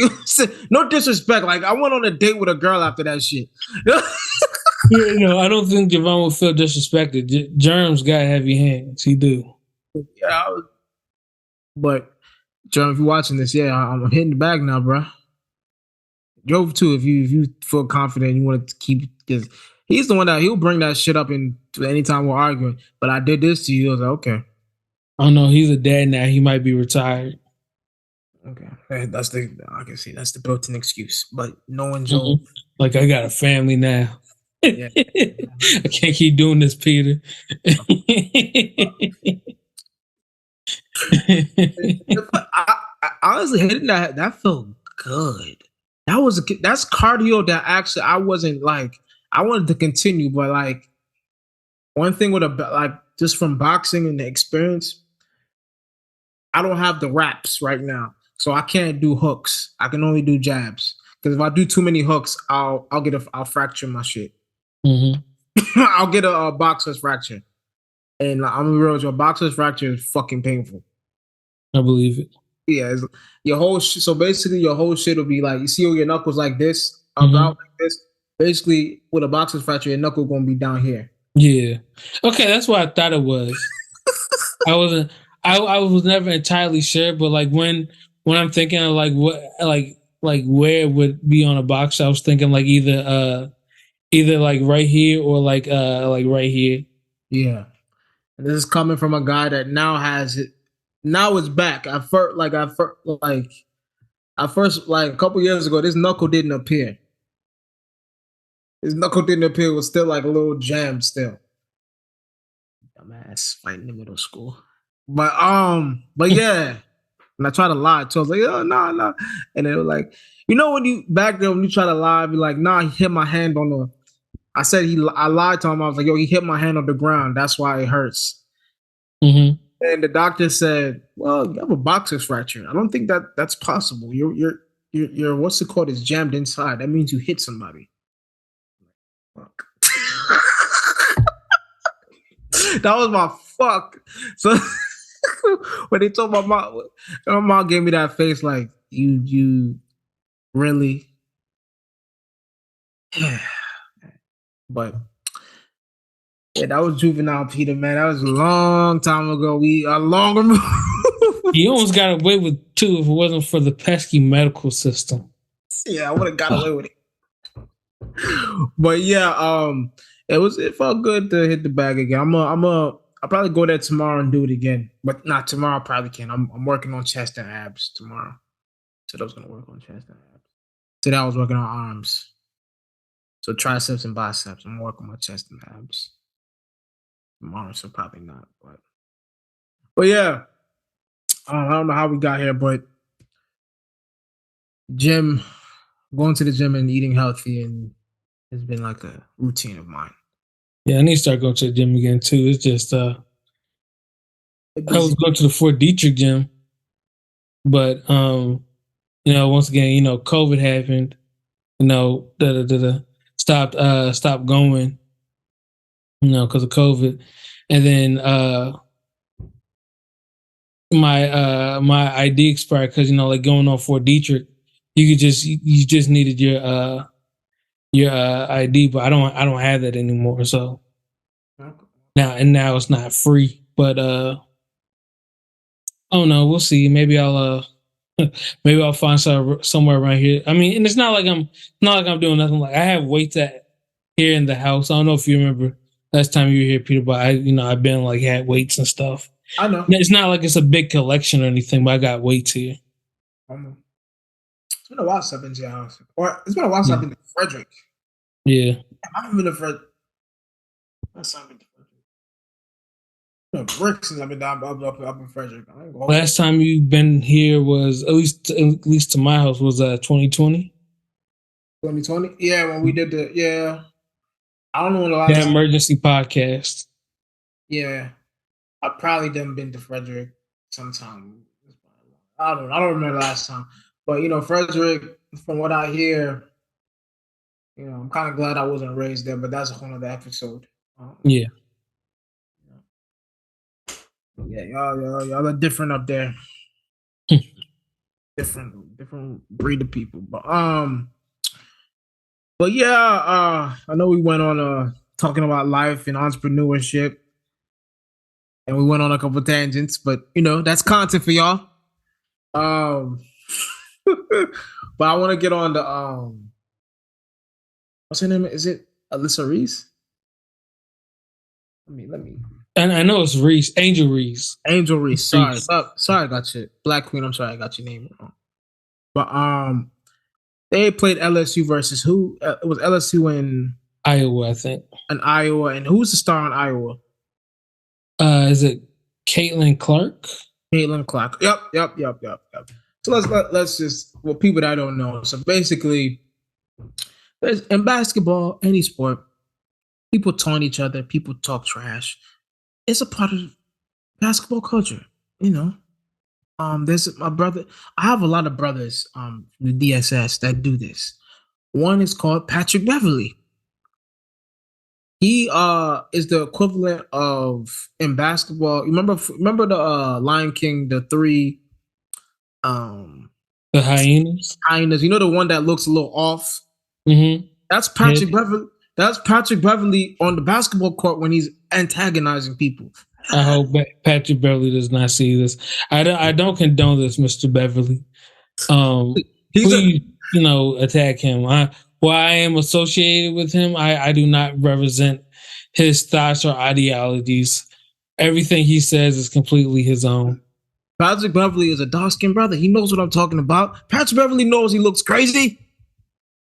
no disrespect. Like, I went on a date with a girl after that shit. I don't think Javon would feel disrespected. Germ's got heavy hands. He do. Yeah, but Germ, if you're watching this, yeah, I'm hitting the bag now, bro. Joe too, if you feel confident, you want to keep, because he's the one that he'll bring that shit up in anytime we're arguing. But I did this to you. I was like, okay. Oh no, he's a dad now. He might be retired. Okay, I can see that's the built-in excuse. But knowing Joe, like, I got a family now. Yeah. I can't keep doing this, Peter. I honestly hated that. That felt good. That's cardio that actually I wasn't like. I wanted to continue, but like one thing with just from boxing and the experience, I don't have the wraps right now, so I can't do hooks. I can only do jabs, because if I do too many hooks, I'll fracture my shit. I'll get a boxer's fracture, and I'm gonna be real with you, a boxer's fracture is fucking painful. I believe it. Yeah, your whole so basically your whole shit will be like, you see all your knuckles like this, about like this. Basically, with a boxer's fracture, your knuckle gonna be down here. Yeah. Okay, that's what I thought it was. I wasn't. I was never entirely sure, but like when I'm thinking of like what like where it would be on a box, I was thinking like either like right here or like right here. Yeah. And this is coming from a guy that now has it. Now it's back. At first, like a couple years ago, this knuckle didn't appear. His knuckle didn't appear. It was still like a little jammed still. Dumbass fighting in middle school. But yeah. And I tried to lie. So I was like, oh, no. And they were like, when you back there, when you try to lie, be like, nah, he hit my hand on the. I lied to him. I was like, yo, he hit my hand on the ground. That's why it hurts. And the doctor said, well, you have a boxer's fracture. I don't think that's possible. Your what's it called is jammed inside. That means you hit somebody. Fuck. That was my fuck. So when they told my mom gave me that face like, you really? But yeah, that was juvenile Peter, man. That was a long time ago. He almost got away with 2 if it wasn't for the pesky medical system. Yeah, I would have got away with it. But yeah, it felt good to hit the bag again. I'll probably go there tomorrow and do it again. But not tomorrow, I probably can. I'm working on chest and abs tomorrow. Said I was gonna work on chest and abs. Today I was working on arms. So triceps and biceps. I'm working on my chest and abs. Tomorrow, so probably not. But yeah. I don't know how we got here, but going to the gym and eating healthy, and it's been like a routine of mine. Yeah, I need to start going to the gym again too. It's just I was going to the Fort Detrick gym, but once again, COVID happened. Stopped going. Because of COVID, and then my ID expired because like going on Fort Detrick, you just needed your ID, but I don't have that anymore. So now it's not free, but oh no, we'll see. Maybe I'll find somewhere around here. I mean, and it's not like I'm doing nothing. Like I have weights here in the house. I don't know if you remember last time you were here, Peter, but I've been like had weights and stuff I know. It's not like it's a big collection or anything, but I got weights here. I know. It's been a while since I've been to your house. Or it's been a while since I've been to Frederick. Yeah. I haven't been to Frederick. That's not been to Frederick. Brick since I've been down up in Frederick. Last time you've been here was at least to my house was 2020. 2020? Yeah, when we did I don't know when the last time. Emergency podcast. Yeah. I probably done been to Frederick sometime. I don't remember the last time. But Frederick, from what I hear, I'm kind of glad I wasn't raised there, but that's a whole other episode. Yeah. Yeah, y'all are different up there. different breed of people. But yeah, I know we went on talking about life and entrepreneurship, and we went on a couple of tangents, but that's content for y'all. But I want to get on the what's her name? Is it Alyssa Reese? Let me. And I know it's Reese, Angel Reese. Angel Reese. Sorry, I got you. Black Queen. I'm sorry, I got your name wrong. But they played LSU versus who? It was LSU in Iowa, I think. In Iowa, and who's the star in Iowa? Is it Caitlin Clark? Caitlin Clark. Yep. So let's just people that don't know. So basically, in basketball, any sport, people taunt each other, people talk trash. It's a part of basketball culture, There's my brother. I have a lot of brothers from the DSS that do this. One is called Patrick Beverly. He is the equivalent of in basketball. Remember the Lion King, the three the hyenas. Hyenas. You know the one that looks a little off? Mm-hmm. That's Patrick Beverly. That's Patrick Beverly on the basketball court when he's antagonizing people. I hope Patrick Beverly does not see this. I don't condone this, Mr. Beverly. Please, attack him. While I am associated with him, I do not represent his thoughts or ideologies. Everything he says is completely his own. Patrick Beverly is a dark-skinned brother. He knows what I'm talking about. Patrick Beverly knows he looks crazy.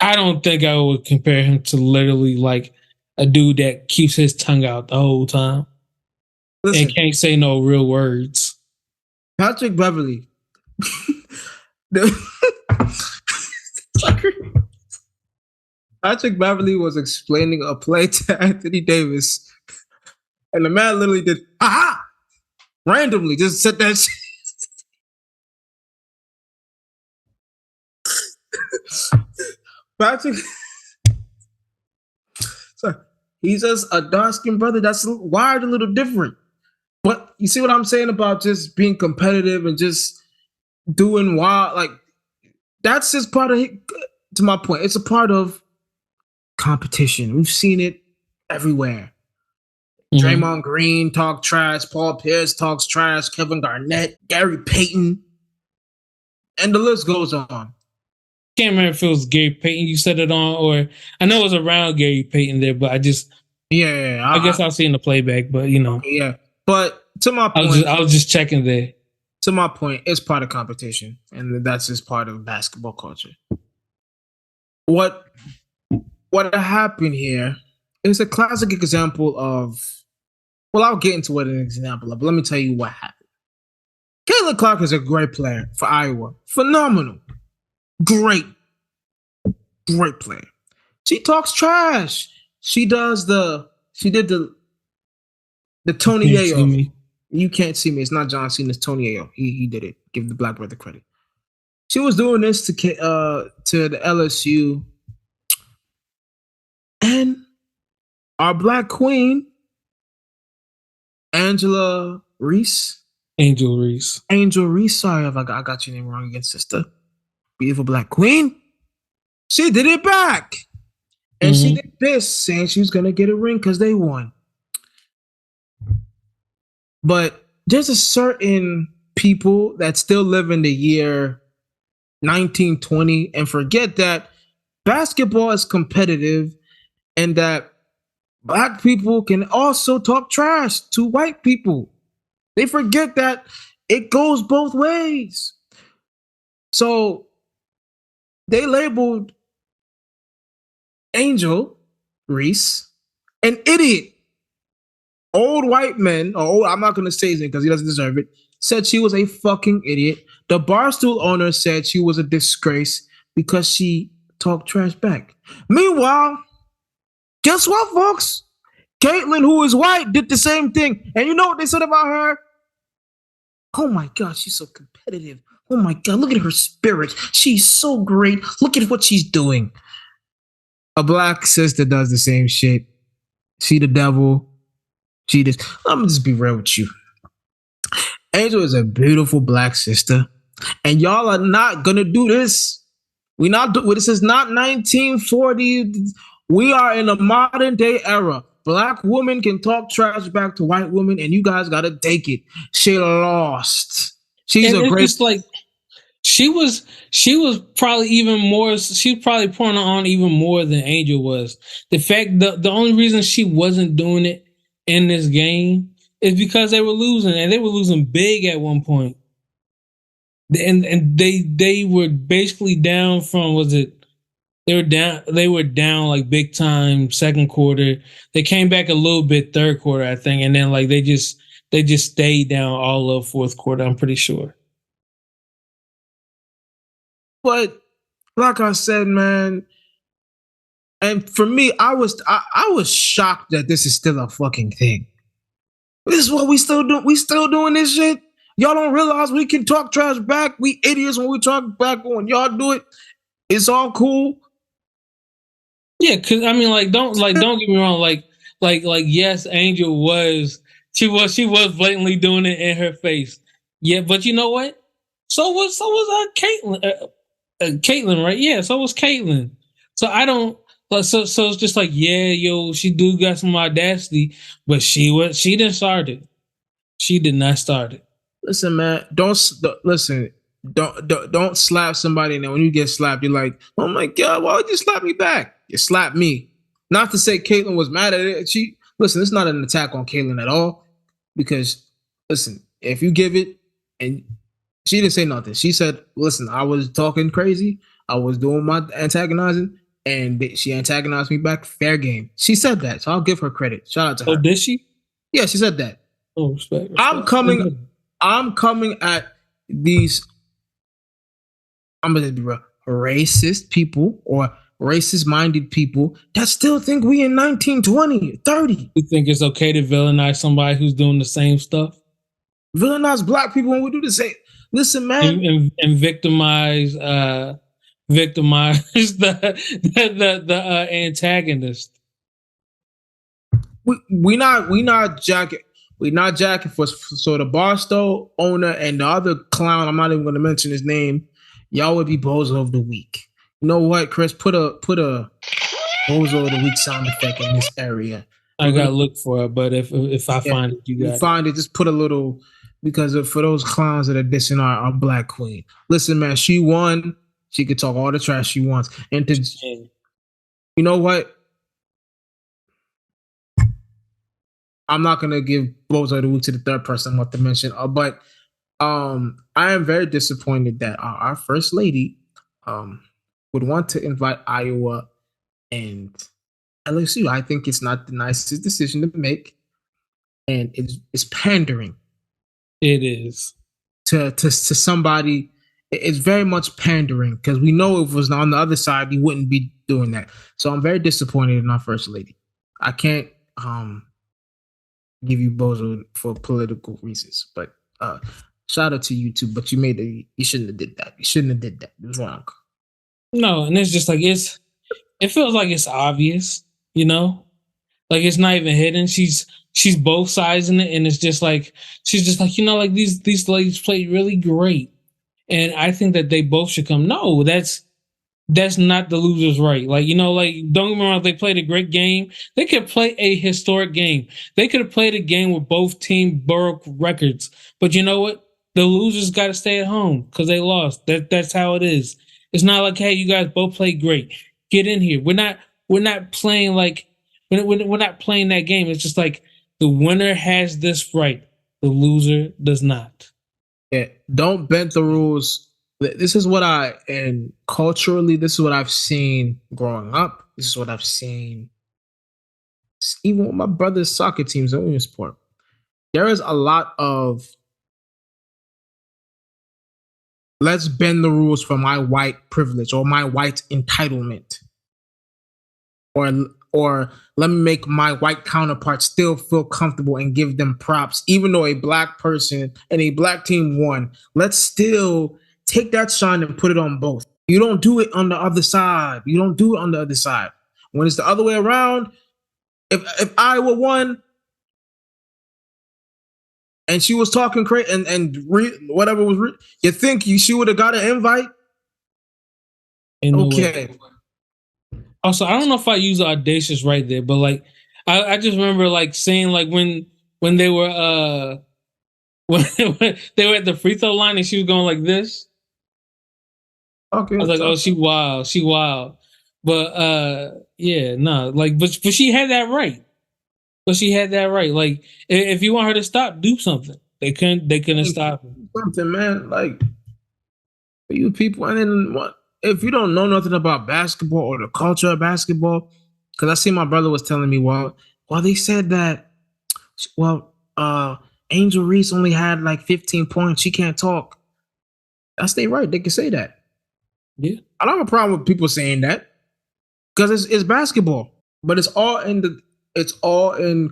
I don't think I would compare him to literally like a dude that keeps his tongue out the whole time. Listen, and can't say no real words. Patrick Beverly. Patrick Beverly was explaining a play to Anthony Davis, and the man literally did randomly just said that shit. Patrick, so he's just a dark-skinned brother that's wired a little different. But you see what I'm saying about just being competitive and just doing wild, like that's just part of, to my point, it's a part of competition. We've seen it everywhere. Mm-hmm. Draymond Green talk trash, Paul Pierce talks trash, Kevin Garnett, Gary Payton, and the list goes on. Can't remember if it was Gary Payton you said it on, or I know it was around Gary Payton there, but I guess I'll see in the playback, but yeah. But to my point, I was just checking there. To my point, it's part of competition, and that's just part of basketball culture. What happened here is a classic example of. Well, I'll get into it an example of, but let me tell you what happened. Caitlin Clark is a great player for Iowa. Phenomenal. Great player. She talks trash. She did the Tony Ayo. You can't see me. It's not John Cena. It's Tony Ayo. He did it. Give the black brother credit. She was doing this to the LSU, and our black queen, Angel Reese. Sorry if I got your name wrong again, sister. Beautiful black queen. She did it back. And she did this, saying she was going to get a ring because they won. But there's a certain people that still live in the year 1920 and forget that basketball is competitive and that black people can also talk trash to white people. They forget that it goes both ways. So they labeled Angel Reese an idiot. Old white men, I'm not going to say his name because he doesn't deserve it, said she was a fucking idiot. The barstool owner said she was a disgrace because she talked trash back. Meanwhile, guess what, folks? Caitlyn, who is white, did the same thing. And you know what they said about her? Oh my God, she's so competitive. Oh my God, look at her spirit. She's so great. Look at what she's doing. A black sister does the same shit. She the devil. She just, I'm gonna just be real with you. Angel is a beautiful black sister, and y'all are not gonna do this. This is not 1940. We are in a modern day era. Black women can talk trash back to white women, and you guys gotta take it. She lost. She's and a great. Just like she was probably even more. She was probably pouring on even more than Angel was. The only reason she wasn't doing it in this game is because they were losing, and they were losing big at one point. And they were basically down from, was it? They were down like big time second quarter. They came back a little bit third quarter, I think, and then like they just stayed down all of fourth quarter, I'm pretty sure. But like I said, man, and for me, I was shocked that this is still a fucking thing. This is what we still do. We still doing this shit. Y'all don't realize we can talk trash back. We idiots when we talk back. When y'all do it, it's all cool. Yeah, because I mean, don't get me wrong. Yes, Angel was she was blatantly doing it in her face. Yeah, but you know what? So was Caitlyn. Caitlyn, right? Yeah, so was Caitlyn. So I don't. So it's just like, yeah, yo, she do got some audacity, but she didn't start it. She did not start it. Listen, man, don't slap somebody, and then when you get slapped, you're like, oh my God, why would you slap me back? You slapped me. Not to say Caitlyn was mad at it. Listen, it's not an attack on Caitlyn at all, because listen, if you give it, and she didn't say nothing. She said, listen, I was talking crazy. I was doing my antagonizing, and she antagonized me back. Fair game. She said that, so I'll give her credit. Shout out to her. Oh, did she? Yeah, she said that. Oh, respect. I'm coming at these, I'm gonna be real, racist people or racist minded people that still think we in 1920, 30. You think it's okay to villainize somebody who's doing the same stuff? Villainize black people when we do the same. Listen, man, and victimize the antagonist. We not jacking. We're not jacking for so the Barstow owner and the other clown, I'm not even going to mention his name, y'all would be Bozo of the Week. You know what, Chris? Put a Bozo of the Week sound effect in this area. I gotta look for it, but if I find it, you got find it. Just put a little, because for those clowns that are dissing our black queen. Listen, man, she won. She could talk all the trash she wants, and you know what? I'm not gonna give Bozo of the Week to the third person I want to mention, but I am very disappointed that our first lady would want to invite Iowa and LSU. I think it's not the nicest decision to make, and it's pandering. It is to somebody. It's very much pandering, because we know if it was on the other side, we wouldn't be doing that. So I'm very disappointed in our first lady. I can't give you Bozo for political reasons, but shout out to you too. But you shouldn't have did that. You shouldn't have did that. It was wrong. No, and it's just like it feels like it's obvious, you know, like it's not even hidden. She's both sides in it, and it's just like she's just like, you know, like these ladies played really great, and I think that they both should come. No, that's not the loser's right. Like, you know, like, don't get me wrong, if they played a great game, they could play a historic game. They could have played a game where both teams broke records. But you know what? The losers got to stay at home because they lost. That's how it is. It's not like, hey, you guys both played great. Get in here. We're not playing like we're not playing that game. It's just like the winner has this right. The loser does not. Yeah, don't bend the rules. This is what and culturally, this is what I've seen growing up. This is what I've seen even with my brother's soccer teams in sport. There is a lot of let's bend the rules for my white privilege or my white entitlement. Or let me make my white counterpart still feel comfortable and give them props, even though a black person and a black team won. Let's still take that shine and put it on both. You don't do it on the other side. You don't do it on the other side. When it's the other way around, if Iowa won and she was talking crazy whatever was, you think she would have got an invite? Okay. Also, I don't know if I use audacious right there, but like I just remember like saying like when they were when they were at the free throw line and she was going like this. Okay. I was like, oh, she wild. But yeah, no, like but she had that right. But she had that right. Like if you want her to stop, do something. They couldn't stop her. Something, man. Like for you people, and then what? If you don't know nothing about basketball or the culture of basketball, because I see my brother was telling me, well, they said that, Angel Reese only had like 15 points. She can't talk. That's they right. They can say that. Yeah, I don't have a problem with people saying that because it's basketball, but it's all in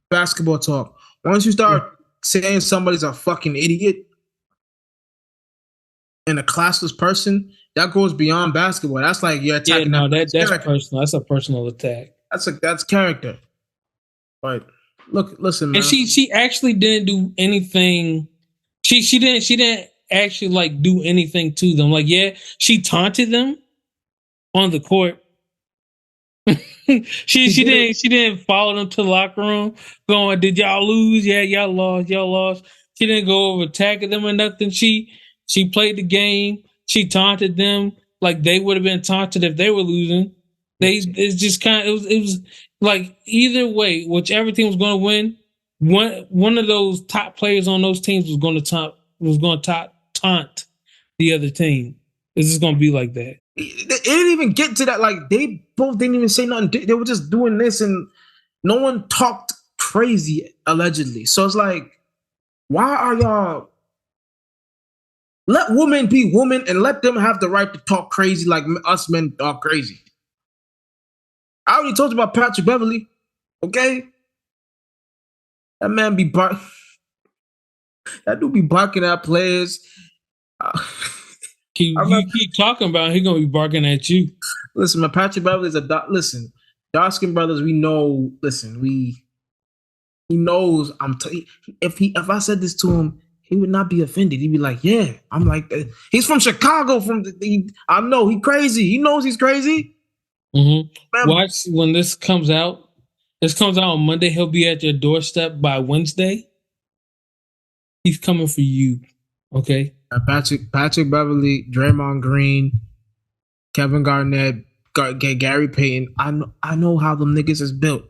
basketball talk. Once you start saying somebody's a fucking idiot and a classless person, that goes beyond basketball. That's like you're attacking. Yeah, no, that's personal. That's a personal attack. That's character. But listen, man. And she actually didn't do anything. She didn't actually like do anything to them. Like, yeah, she taunted them on the court. she didn't follow them to the locker room going, did y'all lose? Yeah, y'all lost. She didn't go over attacking them or nothing. She played the game. She taunted them like they would have been taunted if they were losing. It's just kind of it was like either way, whichever team was going to win, one of those top players on those teams was going to taunt the other team. It's just going to be like that. It didn't even get to that. Like they both didn't even say nothing. They were just doing this, and no one talked crazy allegedly. So it's like, why are y'all? Let women be women and let them have the right to talk crazy like us men talk crazy. I already told you about Patrick Beverly, okay? That man be that dude be barking at players. You keep talking about it, he gonna be barking at you. Listen, man, Patrick Beverly is listen, dark-skinned brothers, we know. Listen, he knows. If I said this to him, he would not be offended. He'd be like, yeah. I'm like, he's from Chicago. I know he crazy. He knows he's crazy. Mm-hmm. Watch when this comes out. This comes out on Monday. He'll be at your doorstep by Wednesday. He's coming for you. Okay. Patrick Beverly, Draymond Green, Kevin Garnett, Gary Payton. I know how them niggas is built.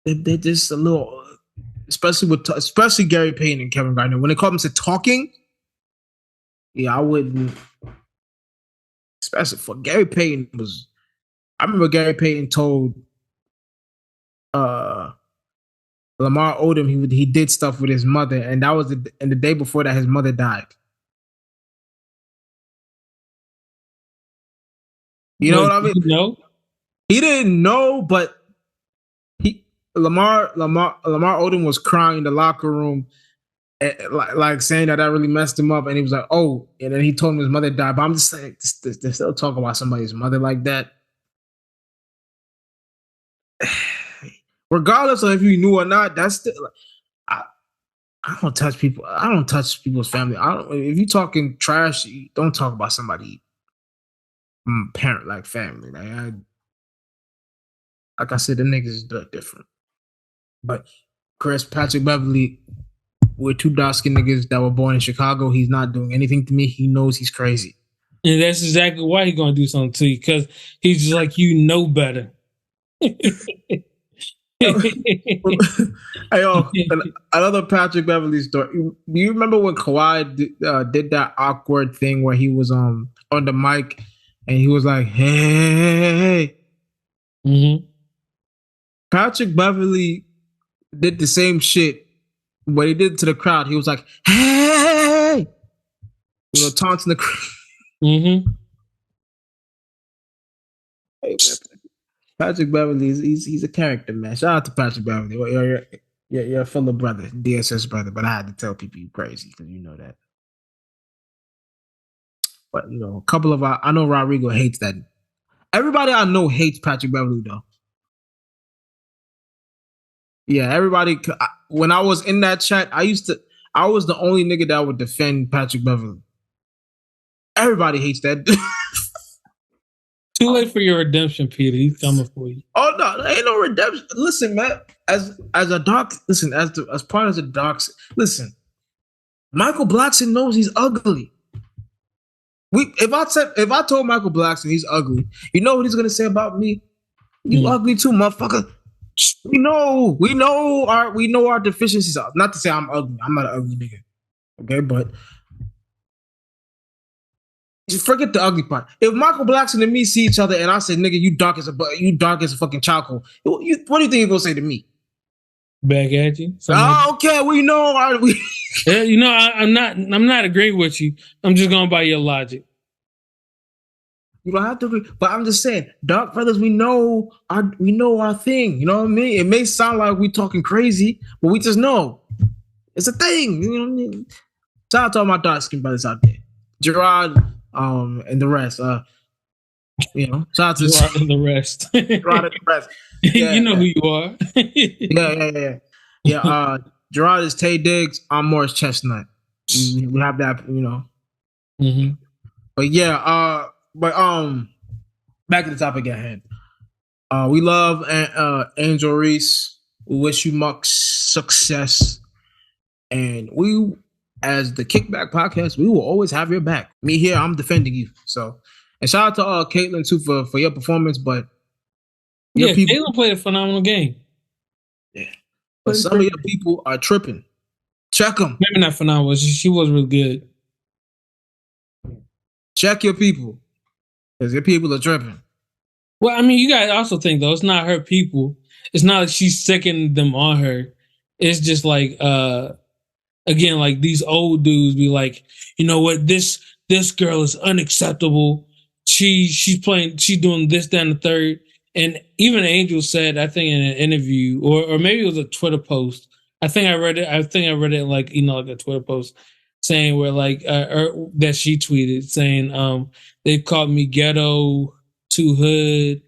They're just a little, especially Gary Payton and Kevin Garnett. When it comes to talking, yeah, I wouldn't. Especially for Gary Payton I remember Gary Payton told Lamar Odom he did stuff with his mother, and that was the day before that his mother died. You know what I mean? No, he didn't know, but Lamar Odom was crying in the locker room, like saying that really messed him up, and he was like, "Oh," and then he told him his mother died. But I'm just saying, they still talk about somebody's mother like that. Regardless of if you knew or not, that's still. I don't touch people. I don't touch people's family. If you talking trash, don't talk about somebody parent like family. Like I said, the niggas is different. But Chris, Patrick Beverly, we're two dark-skinned niggas that were born in Chicago. He's not doing anything to me. He knows he's crazy. And that's exactly why he's gonna do something to you, because he's just like, you know better. Hey, yo, another Patrick Beverly story. Do you remember when Kawhi did that awkward thing where he was on the mic and he was like, "Hey." Mm-hmm. Patrick Beverly did the same shit. What he did to the crowd, he was like, "Hey," taunting the crowd. Mm-hmm. Hey, Patrick Beverly, he's a character, man. Shout out to Patrick Beverly. You're a fellow brother, DSS brother, but I had to tell people you crazy because you know that. But a couple of I know Rodrigo hates that. Everybody I know hates Patrick Beverly though. Yeah, everybody. When I was in that chat, I was the only nigga that would defend Patrick Beverly. Everybody hates that. Too late for your redemption, Peter. He's coming for you. Oh no, there ain't no redemption. Listen, man. As a dark, listen, as part of the darks, listen. Michael Blackson knows he's ugly. If I told Michael Blackson he's ugly, you know what he's gonna say about me? You ugly too, motherfucker. We know our deficiencies. Not to say I'm ugly. I'm not an ugly nigga. Okay, but just forget the ugly part. If Michael Blackson and me see each other and I say, "Nigga, you dark as a fucking charcoal," what do you think you're gonna say to me? Back at you. Okay, we know. Yeah, I'm not agreeing with you. I'm just going by your logic. You don't have to agree, but I'm just saying, dark brothers, we know our thing. You know what I mean? It may sound like we talking crazy, but we just know it's a thing. You know what I mean? Shout out to all my dark skin brothers out there, Gerard, and the rest. Shout out to Gerard and the rest. Gerard and the rest. Yeah, you know who you are. Yeah. Gerard is Tay Diggs. I'm Morris Chestnut. We have that, Mm-hmm. But yeah, back to the topic at hand. We love Angel Reese. We wish you much success, and we, as the Kickback Podcast, we will always have your back. Me here, I'm defending you. So, and shout out to Caitlin too for your performance. But Caitlin played a phenomenal game. Yeah, but some of your people are tripping. Check them. Maybe not phenomenal. She was really good. Check your people, because your people are tripping. Well, I mean, you guys also think though it's not her people. It's not like she's sicking them on her. It's just like again, like these old dudes be like, you know what, this girl is unacceptable. She's doing this, that, and the third. And even Angel said, I think in an interview, or maybe it was a Twitter post. I think I read it like like a Twitter post saying where like that she tweeted saying they called me ghetto, too hood,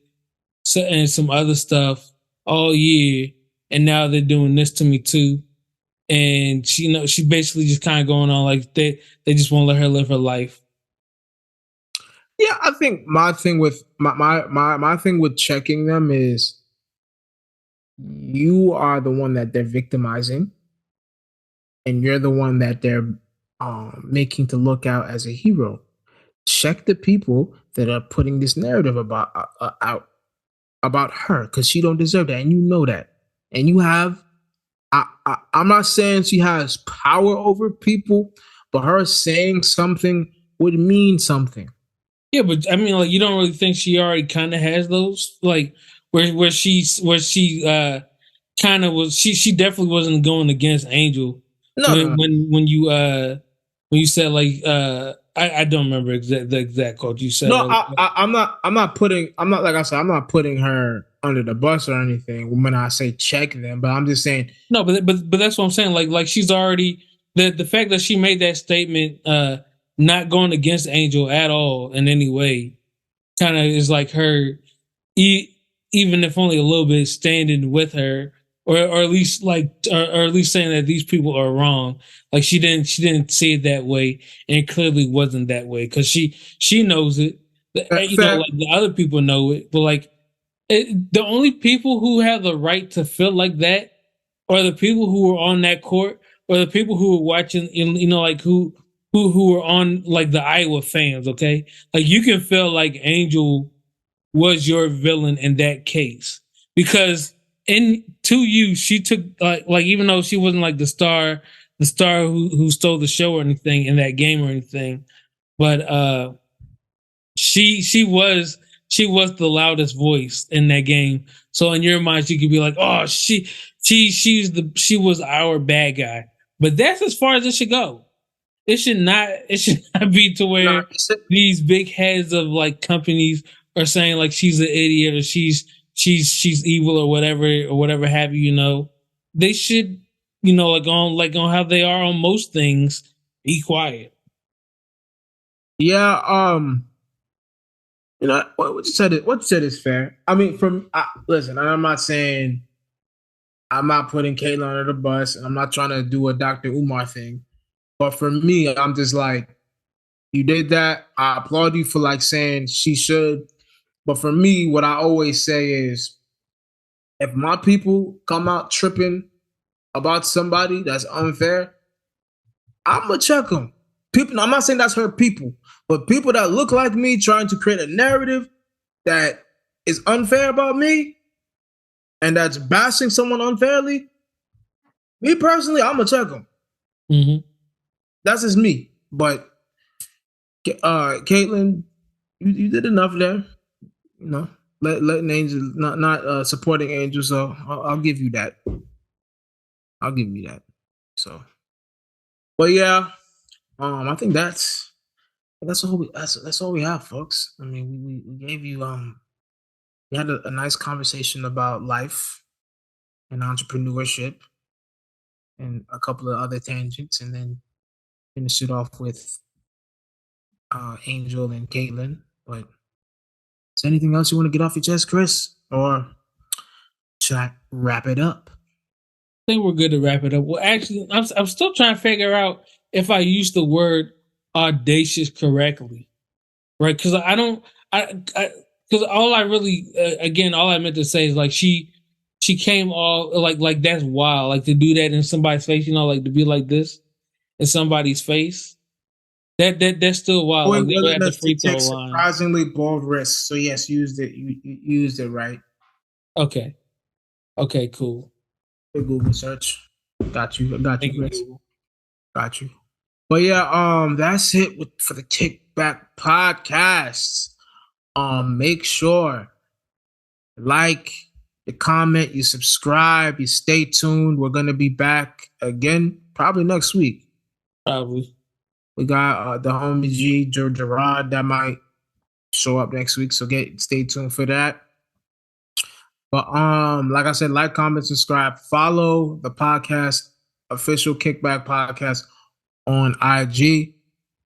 and some other stuff all year, and now they're doing this to me too. And she basically just kind of going on like they just won't let her live her life. Yeah, I think my thing with my thing with checking them is you are the one that they're victimizing, and you're the one that they're making to look out as a hero. Check the people that are putting this narrative out about her, because she don't deserve that, and you know that, and you have. I'm not saying she has power over people, but her saying something would mean something. Yeah, but I mean, like, you don't really think she already kind of has those, like, where she kind of was. She definitely wasn't going against Angel. No. When you said like I don't remember the exact quote you said. No, I'm not putting her under the bus or anything when I say check them, but I'm just saying. No, but that's what I'm saying. Like she's already the fact that she made that statement, not going against Angel at all in any way, kind of is like her, even if only a little bit, standing with her, or at least saying that these people are wrong. Like she didn't say it that way, and it clearly wasn't that way because she knows it. Like the other people know it, but like the only people who have the right to feel like that are the people who were on that court, or the people who were watching. Like who were on like the Iowa fans. Okay, like you can feel like Angel was your villain in that case because to you, she took like even though she wasn't like the star who stole the show or anything in that game or anything, but she was the loudest voice in that game. So in your mind, you could be like, oh, she was our bad guy. But that's as far as it should go. It should not be to where these big heads of like companies are saying like she's an idiot or she's evil or whatever have you. You know, they should, you know, like on how they are on most things, be quiet. Yeah. You know what you said is fair. I mean, listen, I'm not saying I'm not putting Caitlyn under the bus, and I'm not trying to do a Dr. Umar thing. But for me, I'm just like, you did that. I applaud you for like saying she should. But for me, what I always say is, if my people come out tripping about somebody that's unfair, I'm gonna check them. People, I'm not saying that's her people, but people that look like me trying to create a narrative that is unfair about me and that's bashing someone unfairly, me personally, I'm gonna check them. Mm-hmm. That's just me. But Caitlyn, you did enough there. You know, letting Angel not supporting Angel. So I'll give you that. I'll give you that. So, but yeah, I think that's all we have, folks. I mean, we gave you we had a nice conversation about life and entrepreneurship and a couple of other tangents, and then finish it off with Angel and Caitlyn. But is there anything else you want to get off your chest, Chris? Or should I wrap it up? I think we're good to wrap it up. Well, actually, I'm still trying to figure out if I use the word audacious correctly, right? Because because all I really, again, all I meant to say is like she came all like that's wild, like to do that in somebody's face, you know, like to be like this in somebody's face. That's still wild. Like they were at the free throw line. Surprisingly bold risk. So yes, you used it right. Okay, cool. Google search. Got you, Chris. Got you. But yeah, that's it for the Kickback Podcast. Make sure like, you comment, you subscribe, you stay tuned. We're gonna be back again probably next week. Probably. We got the homie G, Gerard, that might show up next week. So stay tuned for that. But like I said, like, comment, subscribe, follow the podcast, official Kickback Podcast on IG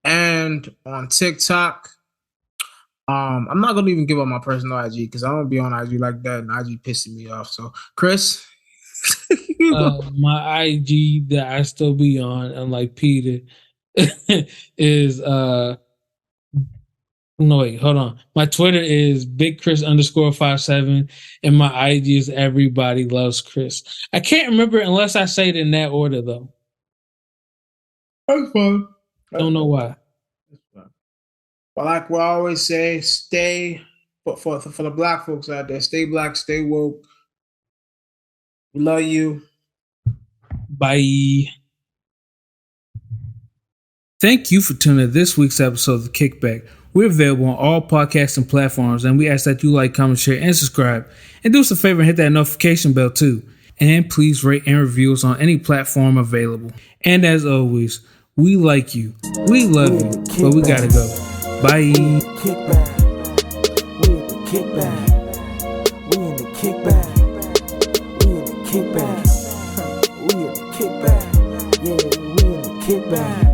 and on TikTok. I'm not gonna even give up my personal IG because I don't be on IG like that, and IG pissing me off. So, Chris, my IG that I still be on, unlike Peter, is no wait, hold on. My Twitter is BigChris_57, and my IG is Everybody Loves Chris. I can't remember unless I say it in that order though. That's fun. Don't know why. But like we always say, stay for the black folks out there. Stay black, stay woke. We love you. Bye. Thank you for tuning in to this week's episode of The Kickback. We're available on all podcasting platforms, and we ask that you like, comment, share, and subscribe. And do us a favor and hit that notification bell too. And please rate and review us on any platform available. And as always, we like you, we love you, but we gotta go. Bye. Kickback. We in the kickback. We in the kickback. We in the kickback. We in the kickback. Yeah, we in the kickback.